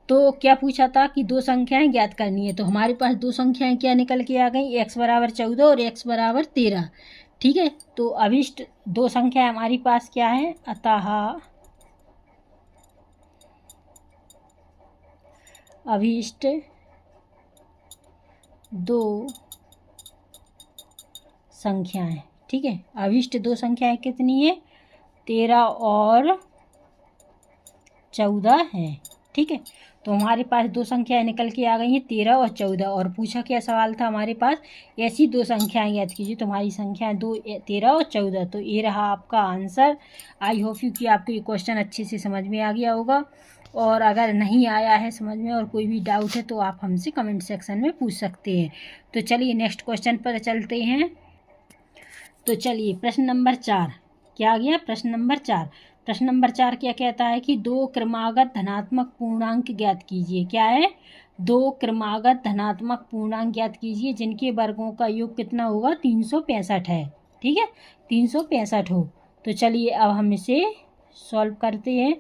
तो क्या पूछा था कि दो संख्याएं ज्ञात करनी है। तो हमारे पास दो संख्याएं क्या निकल के आ गई, x बराबर 14 और x बराबर 13, ठीक है। तो अभिष्ट दो संख्या हमारी पास क्या है, अतः अभिष्ट दो संख्याएं, ठीक है। अभिष्ट दो संख्याएं कितनी है, 13 और 14 है, ठीक है। तो हमारे पास दो संख्याएं निकल के आ गई हैं, 13 और 14। और पूछा क्या सवाल था हमारे पास, ऐसी दो संख्याएं याद कीजिए। तो हमारी संख्याएं 13 और 14। तो ये रहा आपका आंसर। आई होप यू कि आपको ये क्वेश्चन अच्छे से समझ में आ गया होगा, और अगर नहीं आया है समझ में और कोई भी डाउट है तो आप हमसे कमेंट सेक्शन में पूछ सकते हैं। तो चलिए नेक्स्ट क्वेश्चन पर चलते हैं। तो चलिए प्रश्न नंबर 4 क्या आ गया, प्रश्न नंबर 4। प्रश्न नंबर 4 क्या कहता है कि दो क्रमागत धनात्मक पूर्णांक ज्ञात कीजिए। क्या है, दो क्रमागत धनात्मक पूर्णांक ज्ञात कीजिए जिनके वर्गों का योग कितना होगा, 365 है, ठीक है, 365 हो। तो चलिए अब हम इसे सॉल्व करते हैं।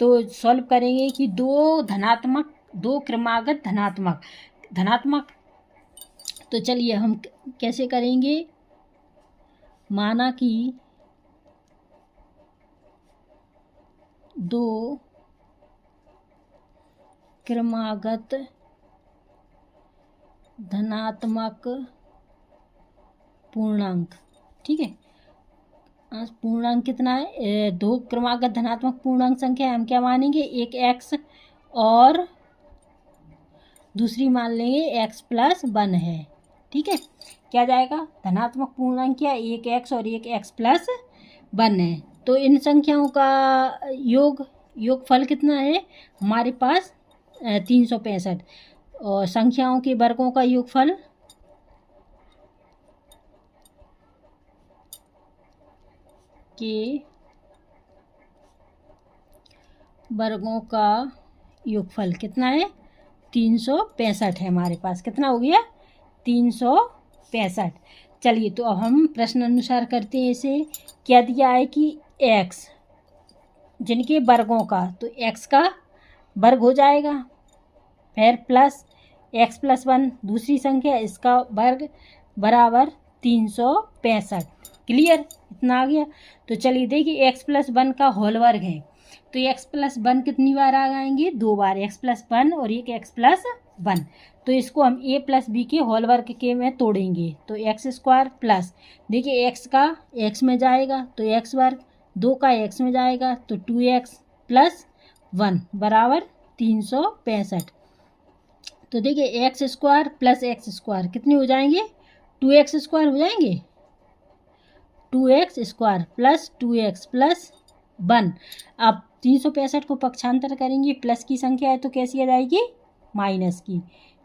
तो सॉल्व करेंगे कि दो क्रमागत धनात्मक। तो चलिए हम कैसे करेंगे। माना कि दो क्रमागत धनात्मक पूर्णांक, ठीक है। पूर्णांक कितना है, दो क्रमागत धनात्मक पूर्णांक संख्या है, हम क्या मानेंगे, एक x और दूसरी मान लेंगे x+1 है, ठीक है। क्या जाएगा, धनात्मक पूर्णांक क्या, एक x और एक x+1 है। तो इन संख्याओं का योगफल कितना है हमारे पास 365, और संख्याओं के वर्गों का योगफल के वर्गों का योगफल कितना है, 365 है हमारे पास। कितना हो गया, 365। चलिए तो अब हम प्रश्न अनुसार करते हैं इसे। क्या दिया है कि x जिनके वर्गों का, तो x का वर्ग हो जाएगा, फिर प्लस x+1 दूसरी संख्या, इसका वर्ग बराबर 365। क्लियर, इतना आ गया। तो चलिए देखिए x+1 का होल वर्ग है, तो x+1 कितनी बार आ जाएंगे, 2 बार, x+1 और एक x+1। तो इसको हम a+b के होल वर्ग के में तोड़ेंगे, तो x² प्लस, देखिए x का x में जाएगा तो x वर्ग, 2 का x में जाएगा तो 2x+1 बराबर 365। तो देखिए x² प्लस x² कितने हो जाएंगे, 2x² हो जाएंगे, 2x² प्लस 2x+1। अब 365 को पक्षांतर करेंगे, प्लस की संख्या है तो कैसी आ जाएगी, माइनस की।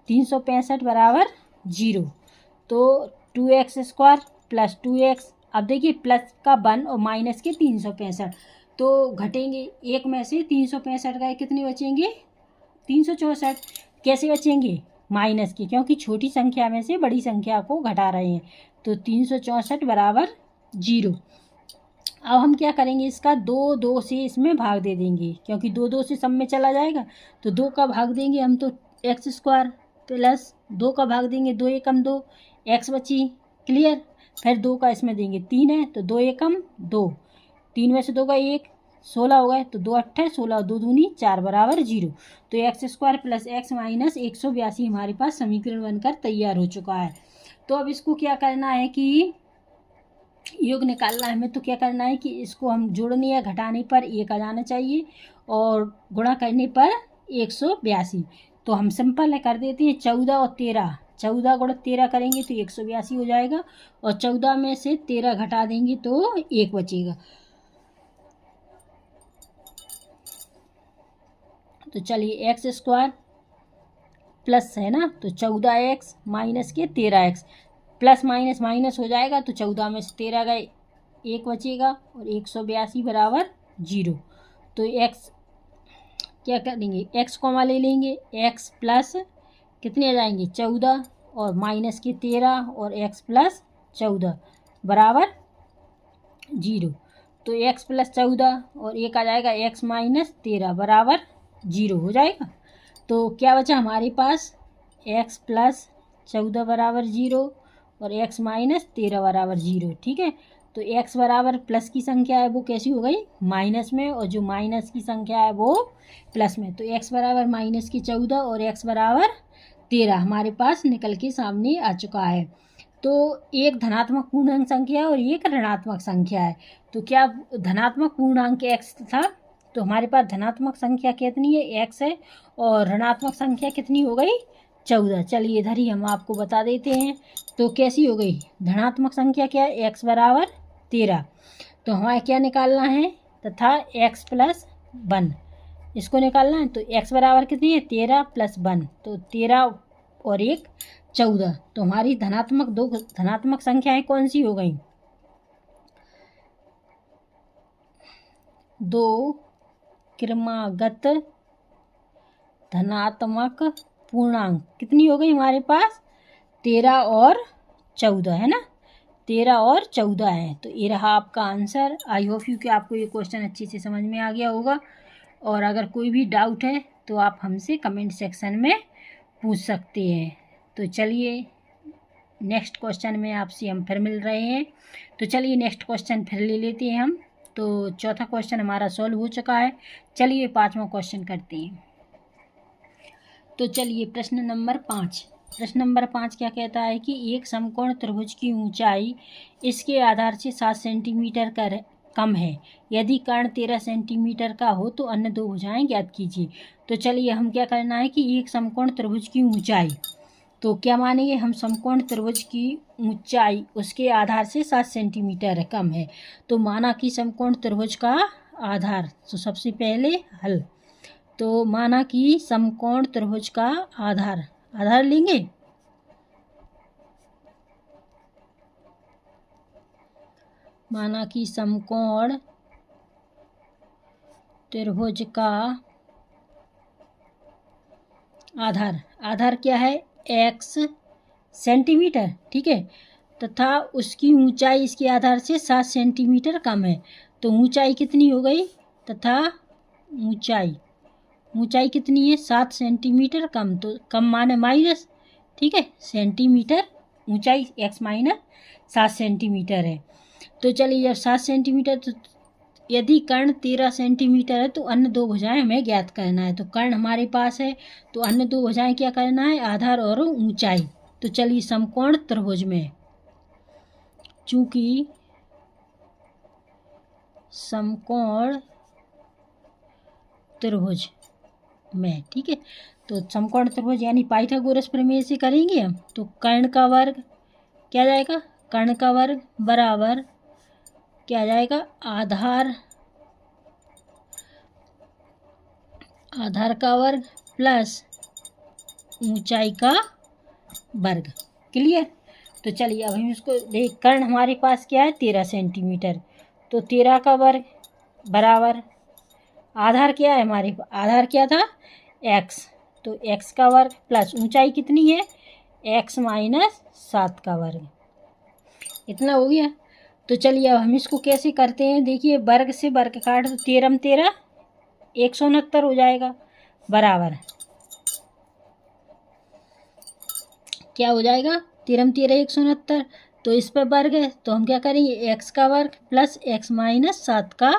365 बराबर 0, तो 2x² प्लस 2x, अब देखिए प्लस का 1 और माइनस के 365, तो घटेंगे, एक में से 365 गए, कितने बचेंगे, 364। कैसे बचेंगे, माइनस की, क्योंकि छोटी संख्या में से बड़ी संख्या को घटा रहे हैं। तो 364 बराबर 0। अब हम क्या करेंगे, इसका 2 से इसमें भाग दे देंगे, क्योंकि 2 से सब में चला जाएगा, तो 2 का भाग देंगे हम, तो x² प्लस 2 का भाग देंगे, 2 एकम 2, x बची। क्लियर, फिर 2 का इसमें देंगे, 3 है तो 2 एकम 2, 3 में से 2 का 1, 16 हो गए, तो 2 8 16, 2 दूनी 4 बराबर 0। तो x² प्लस x माइनस 182 हमारे पास समीकरण बनकर तैयार हो चुका है। तो अब इसको क्या करना है कि योग निकालना है हमें, तो क्या करना है कि इसको हम जोड़ने या घटाने पर 1 आ जाना चाहिए, और गुणा करने पर 182। तो हम सिंपल है कर देते हैं, 14 और 13, 14 गुणा 13 करेंगे तो 182 हो जाएगा, और 14 में से 13 घटा देंगे तो 1 बचेगा। तो चलिए x² प्लस है ना, तो 14x माइनस के 13x, प्लस माइनस माइनस हो जाएगा, तो 14 में से 13 गए, 1 बचेगा, और 182 बराबर 0। तो x क्या करेंगे, x कॉमा ले लेंगे, x प्लस कितने आ जाएंगे, 14 और माइनस के 13 और x+14 बराबर 0। तो x प्लस 14 और 1 आ जाएगा x माइनस 13 बराबर 0 हो जाएगा। तो क्या बचा हमारे पास, x प्लस 14 बराबर 0 और x माइनस 13 बराबर 0, ठीक है। तो x बराबर प्लस की संख्या है वो कैसी हो गई, माइनस में, और जो माइनस की संख्या है वो प्लस में। तो x बराबर माइनस की 14 और x बराबर 13 हमारे पास निकल के सामने आ चुका है। तो एक धनात्मक पूर्णांक संख्या और एक ऋणात्मक संख्या है। तो क्या धनात्मक पूर्णांक x था, तो हमारे पास धनात्मक संख्या कितनी है, x है, और ऋणात्मक संख्या कितनी हो गई, 14। चलिए इधर ही हम आपको बता देते हैं। तो कैसी हो गई, धनात्मक संख्या क्या है, x बराबर 13। तो हमारे क्या निकालना है, तथा x+1 इसको निकालना है। तो x बराबर कितनी है, 13 + 1, तो 13 और 1 14। तो हमारी दो धनात्मक संख्याएं कौन सी हो गई, 2 क्रमागत धनात्मक पूर्णांक कितनी हो गई हमारे पास, 13 और 14 है ना, 13 और 14 है। तो ये रहा आपका आंसर। आई होप यू कि आपको ये क्वेश्चन अच्छे से समझ में आ गया होगा। और अगर कोई भी डाउट है तो आप हमसे कमेंट सेक्शन में पूछ सकते हैं। तो चलिए नेक्स्ट क्वेश्चन में आपसे हम फिर मिल रहे हैं। तो चलिए नेक्स्ट क्वेश्चन फिर ले लेते हैं हम। तो चौथा क्वेश्चन हमारा सॉल्व हो चुका है। चलिए पाँचवा क्वेश्चन करते हैं। तो चलिए प्रश्न नंबर 5। प्रश्न नंबर 5 क्या कहता है कि एक समकोण त्रिभुज की ऊंचाई इसके आधार से 7 सेंटीमीटर कम है। यदि कर्ण 13 सेंटीमीटर का हो तो अन्य दो भुजाएं ज्ञात कीजिए। तो चलिए हम क्या करना है कि एक समकोण त्रिभुज की ऊंचाई, तो क्या मानेंगे हम, समकोण त्रिभुज की ऊंचाई उसके आधार से 7 सेंटीमीटर कम है। तो माना कि समकोण त्रिभुज का आधार, तो सबसे पहले हल, तो माना कि समकोण त्रिभुज का आधार लेंगे। माना कि समकोण त्रिभुज का आधार क्या है, x सेंटीमीटर, ठीक है, तथा उसकी ऊंचाई इसके आधार से 7 सेंटीमीटर कम है। तो ऊंचाई कितनी हो गई, तथा ऊंचाई कितनी है, 7 सेंटीमीटर कम, तो कम माने माइनस, ठीक है, सेंटीमीटर, ऊंचाई x माइनस 7 सेंटीमीटर है। तो चलिए जब 7 सेंटीमीटर, तो यदि कर्ण 13 सेंटीमीटर है तो अन्य दो भुजाएं हमें ज्ञात करना है। तो कर्ण हमारे पास है, तो अन्य दो भुजाएं क्या करना है, आधार और ऊंचाई। तो चलिए समकोण त्रिभुज में, चूंकि समकोण त्रिभुज में, ठीक है, तो समकोण त्रिभुज यानी पाइथागोरस प्रमेय से करेंगे हम। तो कर्ण का वर्ग क्या जाएगा, कर्ण का वर्ग बराबर क्या जाएगा, आधार का वर्ग प्लस ऊंचाई का वर्ग। क्लियर। तो चलिए अब हम इसको देख, कर्ण हमारे पास क्या है 13 सेंटीमीटर, तो 13 का वर्ग बराबर आधार क्या है हमारे पास, आधार क्या था x, तो x का वर्ग प्लस ऊंचाई कितनी है x माइनस 7 का वर्ग। इतना हो गया। तो चलिए अब हम इसको कैसे करते हैं, देखिए वर्ग से वर्ग काट, तो 13 13 169 हो जाएगा, बराबर क्या हो जाएगा, 13 13 169। तो इस पर वर्ग है, तो हम क्या करेंगे, x का वर्ग प्लस x माइनस 7 का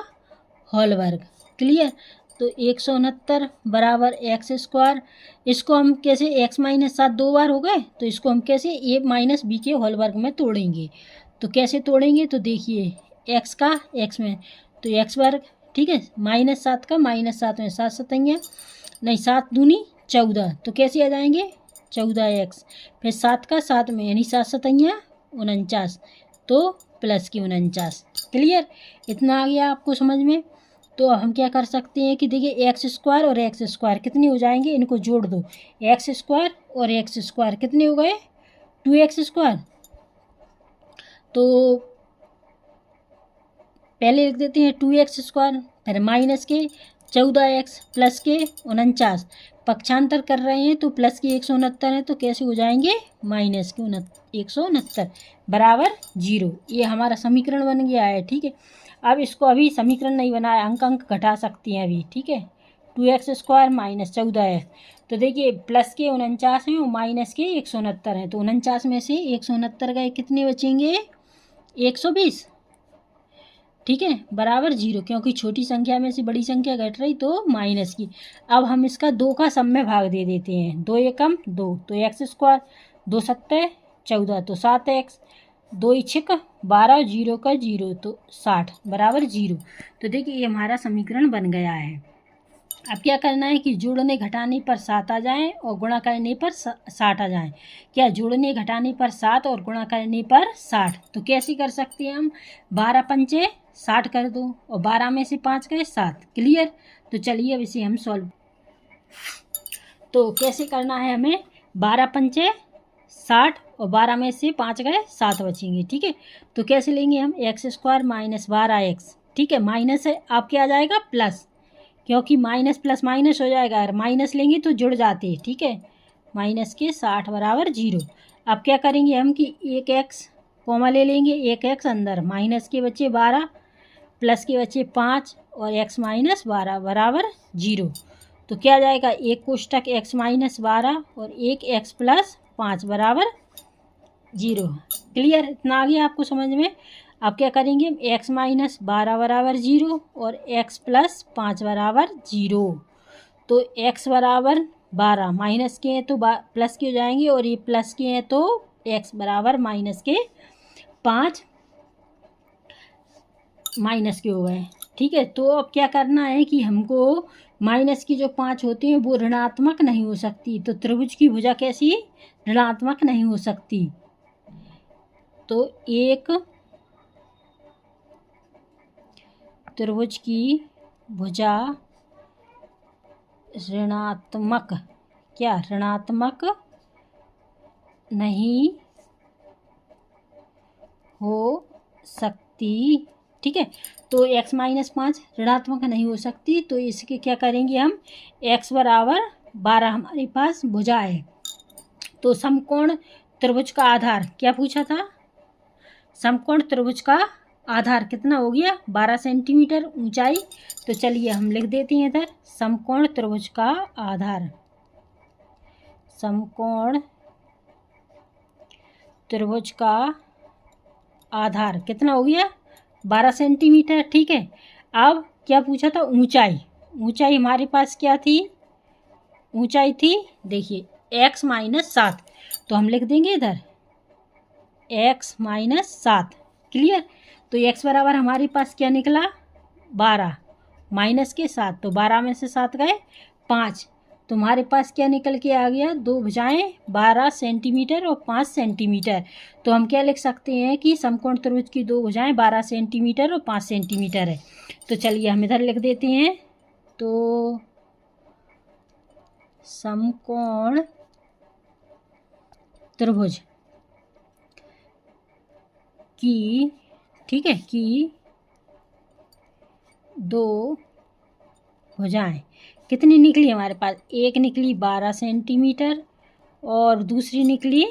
होल वर्ग। क्लियर। तो 169 बराबर एक्स स्क्वायर, इसको हम कैसे, x माइनस 7 दो बार हो गए, तो इसको हम कैसे a माइनस बी के होल वर्ग में तोड़ेंगे। तो कैसे तोड़ेंगे, तो देखिए x का x में, तो x वर्ग, ठीक है, माइनस 7 का माइनस 7 में 7 सतैया नहीं, 7 दूनी 14, तो कैसे आ जाएंगे 14x, फिर 7 का 7 में यानी 7 सतैया 49, तो प्लस की 49। क्लियर। इतना आ गया आपको समझ में। तो हम क्या कर सकते हैं कि देखिए एक्स स्क्वायर और एक्स स्क्वायर कितने हो जाएंगे, इनको जोड़ दो, एक्स स्क्वायर और एक्स स्क्वायर कितने हो गए 2x स्क्वायर। तो पहले लिख देते हैं 2x स्क्वायर, फिर माइनस के 14x प्लस के 49, पक्षांतर कर रहे हैं तो प्लस के 169 है, तो कैसे हो जाएंगे माइनस के 169 बराबर 0। ये हमारा समीकरण बन गया है, ठीक है। अब इसको अभी समीकरण नहीं बनाया, अंक घटा सकती हैं अभी, ठीक है, 2x स्क्वायर माइनस 14 तो देखिए प्लस के 49 हैं और माइनस के 169 हैं, तो 49 में से 169 गए, कितने बचेंगे 120, ठीक है, बराबर 0, क्योंकि छोटी संख्या में से बड़ी संख्या घट रही तो माइनस की। अब हम इसका 2 का सम में भाग दे देते हैं, 2 एकम 2, तो एक्स स्क्वायर 2 सत्ते 14, तो 7x, 2 छक 12, 0 का 0, तो 60 बराबर 0। तो देखिए ये हमारा समीकरण बन गया है। अब क्या करना है कि जोड़ने घटाने पर 7 आ जाएं और गुणा करने पर 60 आ जाएं। क्या जोड़ने घटाने पर 7 और गुणा करने पर 60, तो कैसे कर सकते हैं हम, 12 पंचे 60 कर दो और 12 में से 5 गए 7। क्लियर। तो चलिए अब इसे हम सॉल्व, तो कैसे करना है हमें, 12 पंचे 60 और 12 में से 5 गए 7 बचेंगे, ठीक है। तो कैसे लेंगे हम, एक्स स्क्वायर माइनस 12x, ठीक है, माइनस है, आप क्या आ जाएगा प्लस, क्योंकि माइनस प्लस माइनस हो जाएगा, अगर माइनस लेंगे तो जुड़ जाते हैं, ठीक है, माइनस के 60 बराबर 0। अब क्या करेंगे हम कि 1x कॉमा ले लेंगे, 1x अंदर, माइनस के बच्चे 12 प्लस के बच्चे 5 और x माइनस 12 बराबर 0। तो क्या जाएगा, एक कोष्टक x माइनस 12 और एक x प्लस 5 बराबर 0। क्लियर, इतना आ गया आपको समझ में। अब क्या करेंगे, x माइनस 12 बराबर 0 और x प्लस 5 बराबर 0। तो x बराबर 12, माइनस के हैं तो प्लस के हो जाएंगे और ये प्लस के हैं तो x बराबर माइनस के 5 माइनस के हो गए। ठीक है, तो अब क्या करना है कि हमको माइनस की जो 5 होती हैं वो ऋणात्मक नहीं हो सकती। तो त्रिभुज की भुजा कैसी, ऋणात्मक नहीं हो सकती। तो एक त्रिभुज की भुजा ऋणात्मक, क्या ऋणात्मक नहीं हो सकती। ठीक है, तो x माइनस 5 ऋणात्मक नहीं हो सकती। तो इसके क्या करेंगे हम, x बराबर 12 हमारे पास भुजा है। तो समकोण त्रिभुज का आधार क्या पूछा था, समकोण त्रिभुज का आधार कितना हो गया, 12 सेंटीमीटर ऊंचाई। तो चलिए हम लिख देते हैं इधर, समकोण त्रिभुज का आधार, समकोण त्रिभुज का आधार कितना हो गया, 12 सेंटीमीटर। ठीक है, अब क्या पूछा था, ऊंचाई। ऊंचाई हमारे पास क्या थी, ऊंचाई थी देखिए x माइनस 7। तो हम लिख देंगे इधर x माइनस 7। क्लियर, तो x बराबर हमारे पास क्या निकला, 12 माइनस के 7। तो 12 में से 7 गए 5। तो हमारे पास क्या निकल के आ गया, दो भुजाएं 12 सेंटीमीटर और 5 सेंटीमीटर। तो हम क्या लिख सकते हैं कि समकोण त्रिभुज की दो भुजाएं 12 सेंटीमीटर और 5 सेंटीमीटर है। तो चलिए हम इधर लिख देते हैं, तो समकोण त्रिभुज की, ठीक है, की दो भुजाएं कितनी निकली हमारे पास, एक निकली 12 सेंटीमीटर और दूसरी निकली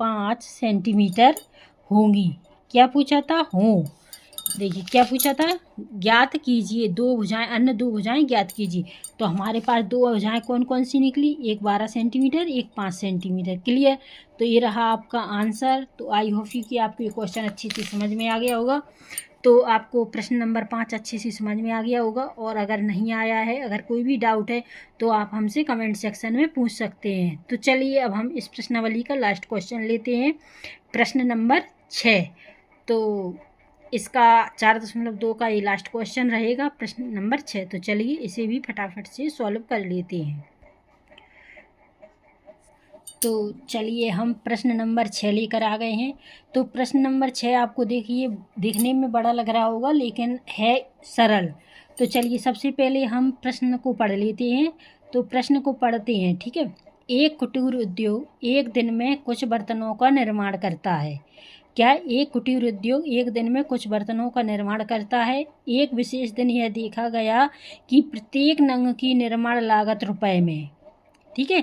5 सेंटीमीटर होंगी। क्या पूछा था, हो, देखिए क्या पूछा था, ज्ञात कीजिए दो भुजाएं, अन्य दो भुजाएं ज्ञात कीजिए। तो हमारे पास दो भुजाएं कौन कौन सी निकली, एक 12 सेंटीमीटर एक 5 सेंटीमीटर। क्लियर, तो ये रहा आपका आंसर। तो आई होप कि आपको ये क्वेश्चन अच्छी से समझ में आ गया होगा। तो आपको प्रश्न नंबर 5 अच्छे से समझ में आ गया होगा। और अगर नहीं आया है, अगर कोई भी डाउट है तो आप हमसे कमेंट सेक्शन में पूछ सकते हैं। तो चलिए अब हम इस प्रश्नावली का लास्ट क्वेश्चन लेते हैं, प्रश्न नंबर 6। तो इसका 4.2 का ये लास्ट क्वेश्चन रहेगा, प्रश्न नंबर 6। तो चलिए इसे भी फटाफट से सॉल्व कर लेते हैं। तो चलिए हम प्रश्न नंबर 6 लेकर आ गए हैं। तो प्रश्न नंबर 6 आपको देखिए, देखने में बड़ा लग रहा होगा लेकिन है सरल। तो चलिए सबसे पहले हम प्रश्न को पढ़ लेते हैं। तो प्रश्न को पढ़ते हैं, ठीक है। एक कुटीर उद्योग एक दिन में कुछ बर्तनों का निर्माण करता है। क्या, एक कुटीर उद्योग एक दिन में कुछ बर्तनों का निर्माण करता है। एक विशेष दिन यह देखा गया कि प्रत्येक नंग की निर्माण लागत रुपए में, ठीक है,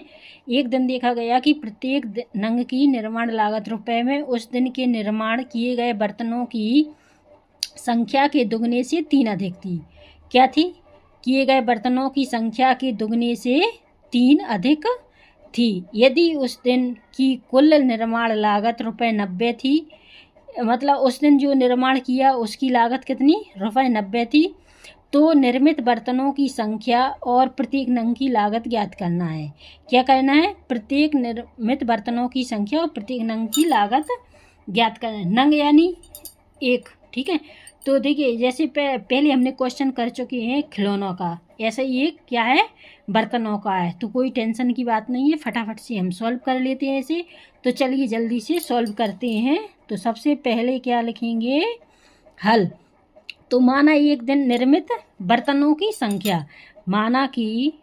एक दिन देखा गया कि प्रत्येक नंग की निर्माण लागत रुपए में उस दिन के निर्माण किए गए बर्तनों की संख्या के दुगने से 3 अधिक थी। क्या थी, किए गए बर्तनों की संख्या के दुगने से 3 अधिक थी। यदि उस दिन की कुल निर्माण लागत रुपए 90 थी, मतलब उस दिन जो निर्माण किया उसकी लागत कितनी, रुपए 90 थी, तो निर्मित बर्तनों की संख्या और प्रत्येक नंग की लागत ज्ञात करना है। क्या करना है, प्रत्येक निर्मित बर्तनों की संख्या और प्रत्येक नंग की लागत ज्ञात करना है। नंग यानी एक, ठीक है। तो देखिए जैसे पहले हमने क्वेश्चन कर चुके हैं खिलौनों का, ऐसा ही एक क्या है, बर्तनों का है। तो कोई टेंशन की बात नहीं है, फटाफट से हम सॉल्व कर लेते हैं इसे। तो चलिए जल्दी से सॉल्व करते हैं। तो सबसे पहले क्या लिखेंगे, हल। तो माना एक दिन निर्मित बर्तनों की संख्या, माना कि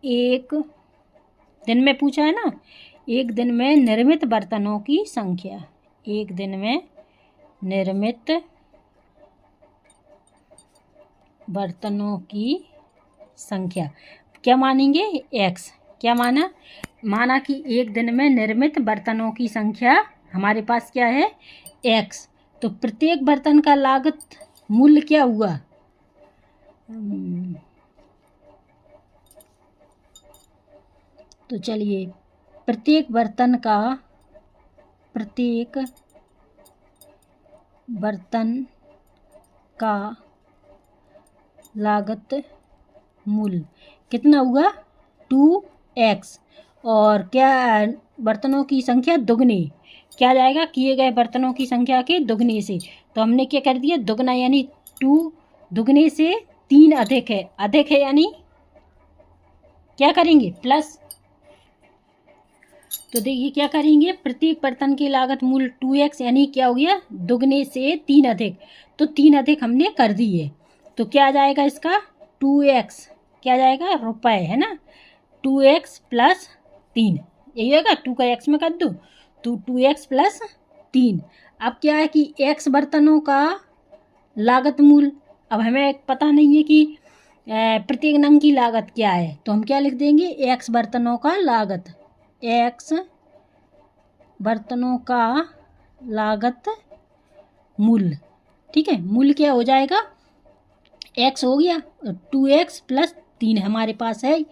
एक दिन में पूछा है ना, एक दिन में निर्मित बर्तनों की संख्या, एक दिन में निर्मित बर्तनों की संख्या क्या मानेंगे, x। क्या माना कि एक दिन में निर्मित बर्तनों की संख्या हमारे पास क्या है x। तो प्रत्येक बर्तन का लागत मूल्य क्या हुआ, तो चलिए प्रत्येक बर्तन का लागत मूल्य कितना हुआ 2x। और क्या बर्तनों की संख्या दुगनी, क्या जाएगा किए गए बर्तनों की संख्या के दुगने से। तो हमने क्या कर दिया दुगना, यानी 2 दुगने से 3 अधिक है यानी क्या करेंगे प्लस। तो देखिए क्या करेंगे, प्रत्येक बर्तन की लागत मूल्य 2x यानी क्या हो गया दुगने से 3 अधिक। तो 3 अधिक हमने कर दिए, तो क्या जाएगा इसका 2x, क्या जाएगा रुपए, है ना। 2x प्लस 3 यही होगा, 2 का x में कर दो तो 2x प्लस 3। अब क्या है कि x बर्तनों का लागत मूल्य, अब हमें पता नहीं है कि प्रत्येक नंग की लागत क्या है, तो हम क्या लिख देंगे x बर्तनों का लागत, x बर्तनों का लागत मूल्य। ठीक है, मूल्य क्या हो जाएगा x हो गया, 2x प्लस 3 हमारे पास है।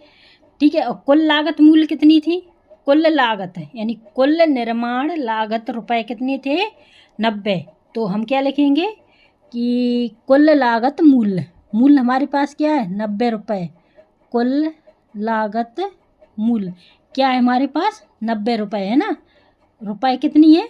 ठीक है, और कुल लागत मूल्य कितनी थी, कुल लागत है यानी कुल निर्माण लागत रुपए कितने थे 90। तो हम क्या लिखेंगे कि कुल लागत मूल्य हमारे पास क्या है 90 रुपये। कुल लागत मूल्य क्या है हमारे पास 90 रुपये, है ना। रुपए कितनी है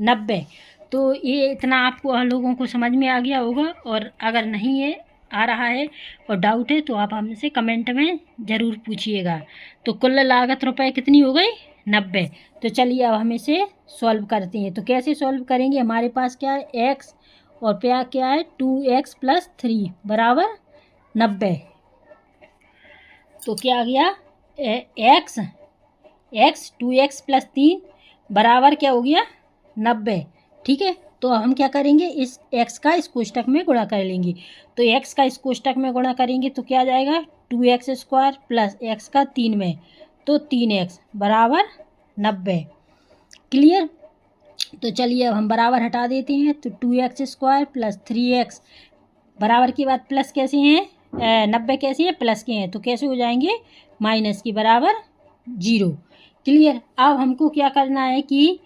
90। तो ये इतना आपको लोगों को समझ में आ गया होगा, और अगर नहीं है आ रहा है और डाउट है तो आप हमसे कमेंट में ज़रूर पूछिएगा। तो कुल लागत रुपए कितनी हो गई 90। तो चलिए अब हम इसे सॉल्व करते हैं। तो कैसे सॉल्व करेंगे, हमारे पास क्या है x और क्या है 2x प्लस 3 बराबर 90। तो क्या आ गया x 2x प्लस 3 बराबर क्या हो गया 90। ठीक है, तो हम क्या करेंगे इस x का इस कोष्टक में गुणा कर लेंगे। तो x का इस कोष्टक में गुणा करेंगे तो क्या जाएगा 2x स्क्वायर प्लस x का 3 में, तो 3x बराबर 90। क्लियर। तो चलिए अब हम बराबर हटा देते हैं। तो 2x स्क्वायर प्लस 3x बराबर की बात प्लस कैसे हैं 90 कैसे हैं प्लस के हैं, तो कैसे हो जाएंगे माइनस की बराबर 0। क्लियर। अब हमको क्या करना है कि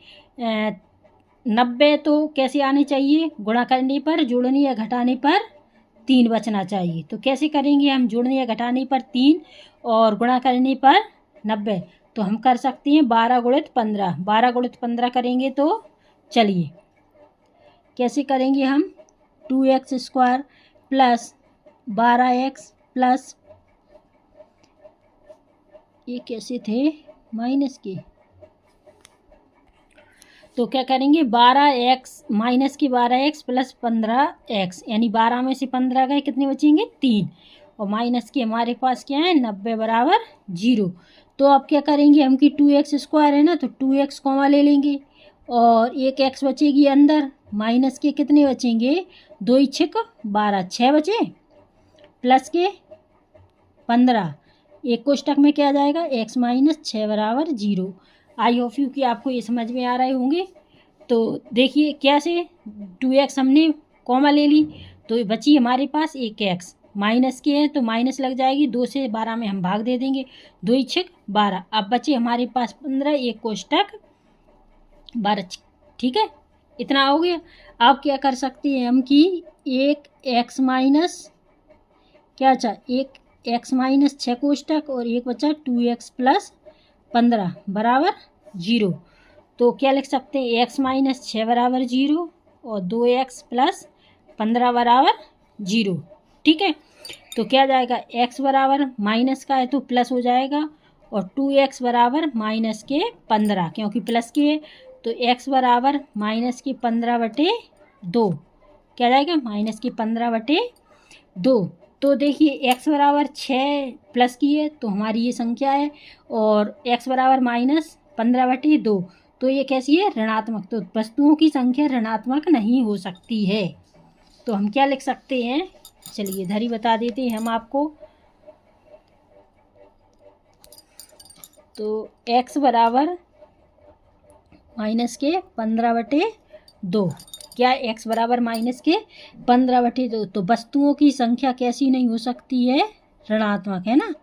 90 तो कैसे आने चाहिए, गुणा करने पर जोड़ने या घटाने पर 3 बचना चाहिए। तो कैसे करेंगे हम, जोड़ने या घटाने पर 3 और गुणा करने पर 90। तो हम कर सकते हैं 12 गुणित 15, 12 गुणित 15 करेंगे। तो चलिए कैसे करेंगे हम 2x square plus 12x plus ये कैसे थे माइनस के, तो क्या करेंगे 12x माइनस की 12x प्लस 15x यानी 12 में से 15 गए कितने बचेंगे 3, और माइनस के हमारे पास क्या है 90 बराबर 0। तो अब क्या करेंगे हम कि 2x स्क्वायर है ना, तो 2x कॉमा ले लेंगे और एक x बचेगी अंदर, माइनस के कितने बचेंगे 2 6 12 6 बचे प्लस के 15, एक कोष्टक में क्या जाएगा x माइनस 6 बराबर 0। आई होप यू कि आपको ये समझ में आ रहे होंगे। तो देखिए कैसे 2x हमने कॉमा ले ली तो बची हमारे पास एक x, माइनस के है तो माइनस लग जाएगी, 2 से 12 में हम भाग दे देंगे, 2 6 12। अब बचे हमारे पास 15, एक कोष्टक 12। ठीक है, इतना हो गया। अब क्या कर सकते हैं हम कि एक x माइनस क्या अच्छा एक x माइनस 6 कोष्टक और एक बचा 2x प्लस 15 बराबर 0। तो क्या लिख सकते हैं x माइनस 6 बराबर 0 और 2x प्लस 15 बराबर 0। ठीक है, तो क्या जाएगा x बराबर माइनस का है तो प्लस हो जाएगा और 2x बराबर माइनस के 15 क्योंकि प्लस के है, तो x बराबर माइनस के 15/2 क्या जाएगा माइनस के 15/2। तो देखिए x बराबर 6 प्लस की है तो हमारी ये संख्या है, और x बराबर माइनस 15/2 तो ये कैसी है ऋणात्मक। तो वस्तुओं की संख्या ऋणात्मक नहीं हो सकती है। तो हम क्या लिख सकते हैं, चलिए इधर ही बता देते हैं हम आपको। तो x बराबर -15/2। क्या x बराबर -15/2। तो वस्तुओं की संख्या कैसी नहीं हो सकती है, ऋणात्मक, है ना।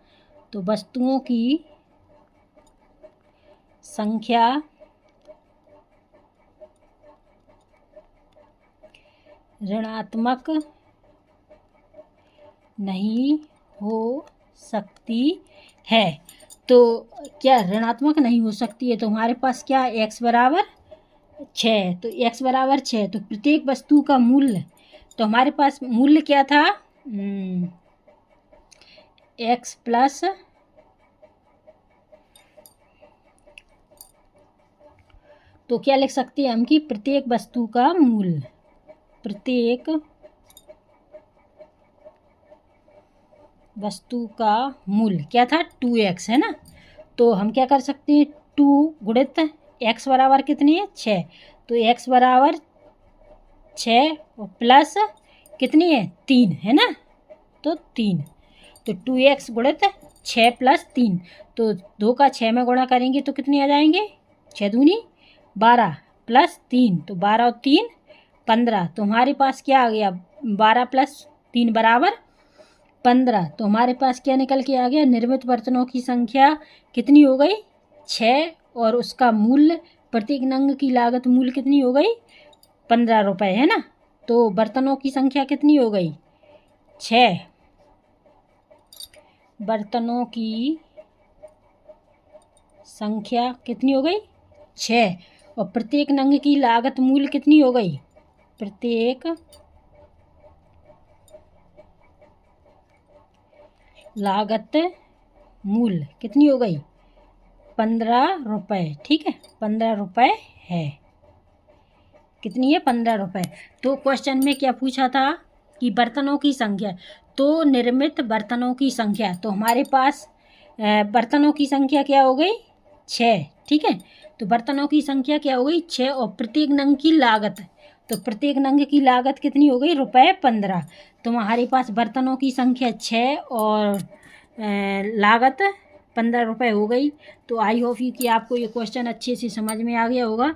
तो वस्तुओं की संख्या ऋणात्मक नहीं हो सकती है। तो क्या ऋणात्मक नहीं हो सकती है, तो हमारे पास क्या x बराबर 6। तो x बराबर 6, तो प्रत्येक वस्तु का मूल्य, तो हमारे पास मूल्य क्या था, x प्लस तो क्या लिख सकते हैं हम कि प्रत्येक वस्तु का मूल्य, प्रत्येक वस्तु का मूल्य क्या था 2x, है ना। तो हम क्या कर सकते हैं, 2 गुणित x बराबर कितनी है 6। तो x बराबर 6 और प्लस कितनी है 3, है ना। तो 3, तो 2x गुणित 6 प्लस 3, तो 2 का 6 में गुणा करेंगे तो कितने आ जाएंगे, 6 दूनी 12 प्लस 3, तो 12 और 3 15। तो हमारे पास क्या आ गया, 12 प्लस 3 बराबर 15। तो हमारे पास क्या निकल के आ गया, निर्मित बर्तनों की संख्या कितनी हो गई 6, और उसका मूल्य, प्रत्येक नंग की लागत मूल्य कितनी हो गई 15 रुपये, है ना। तो बर्तनों की संख्या कितनी हो गई 6, बर्तनों की संख्या कितनी हो गई 6, और प्रत्येक नंग की लागत मूल्य कितनी हो गई, प्रत्येक लागत मूल्य कितनी हो गई 15 रुपये, ठीक है 15 रुपये है, कितनी है 15 रुपये। तो क्वेश्चन में क्या पूछा था कि बर्तनों की संख्या, तो निर्मित बर्तनों की संख्या, तो हमारे पास बर्तनों की संख्या क्या हो गई 6, ठीक है। तो बर्तनों की संख्या क्या हो गई 6, और प्रत्येक नंग की लागत, तो प्रत्येक नंग की लागत कितनी हो गई ₹15। तो हमारे पास बर्तनों की संख्या 6 और लागत 15 रुपये हो गई। तो आई होप कि आपको ये क्वेश्चन अच्छे से समझ में आ गया होगा।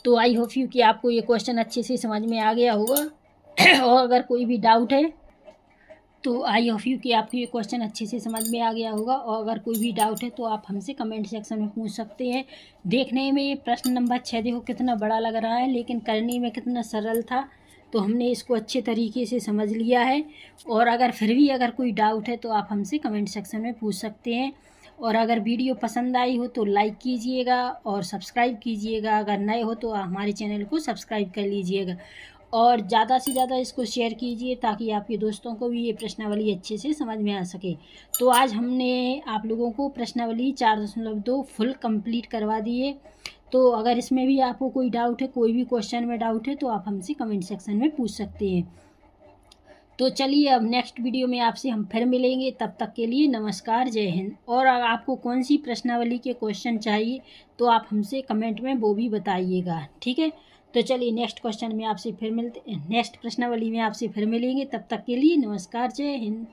तो आई होप कि आपको ये क्वेश्चन अच्छे से समझ में आ गया होगा। और अगर कोई भी डाउट है, तो आई होप कि आपको ये क्वेश्चन अच्छे से समझ में आ गया होगा। और अगर कोई भी डाउट है तो आप हमसे कमेंट सेक्शन में पूछ सकते हैं। देखने में ये प्रश्न नंबर 6 देखो कितना बड़ा लग रहा है, लेकिन करने में कितना सरल था। तो हमने इसको अच्छे तरीके से समझ लिया है। और अगर फिर भी अगर कोई डाउट है तो आप हमसे कमेंट सेक्शन में पूछ सकते हैं। और अगर वीडियो पसंद आई हो तो लाइक कीजिएगा और सब्सक्राइब कीजिएगा। अगर नए हो तो हमारे चैनल को सब्सक्राइब कर लीजिएगा। और ज़्यादा से ज़्यादा इसको शेयर कीजिए ताकि आपके दोस्तों को भी ये प्रश्नावली अच्छे से समझ में आ सके। तो आज हमने आप लोगों को प्रश्नावली 4.2 फुल कंप्लीट करवा दिए। तो अगर इसमें भी आपको कोई डाउट है, कोई भी क्वेश्चन में डाउट है, तो आप हमसे कमेंट सेक्शन में पूछ सकते हैं। तो चलिए अब नेक्स्ट वीडियो में आपसे हम फिर मिलेंगे। तब तक के लिए नमस्कार, जय हिंद। और अगर आपको कौन सी प्रश्नावली के क्वेश्चन चाहिए तो आप हमसे कमेंट में वो भी बताइएगा, ठीक है। तो चलिए नेक्स्ट क्वेश्चन में आपसे फिर मिलते, नेक्स्ट प्रश्नावली में आपसे फिर मिलेंगे। तब तक के लिए नमस्कार, जय हिंद।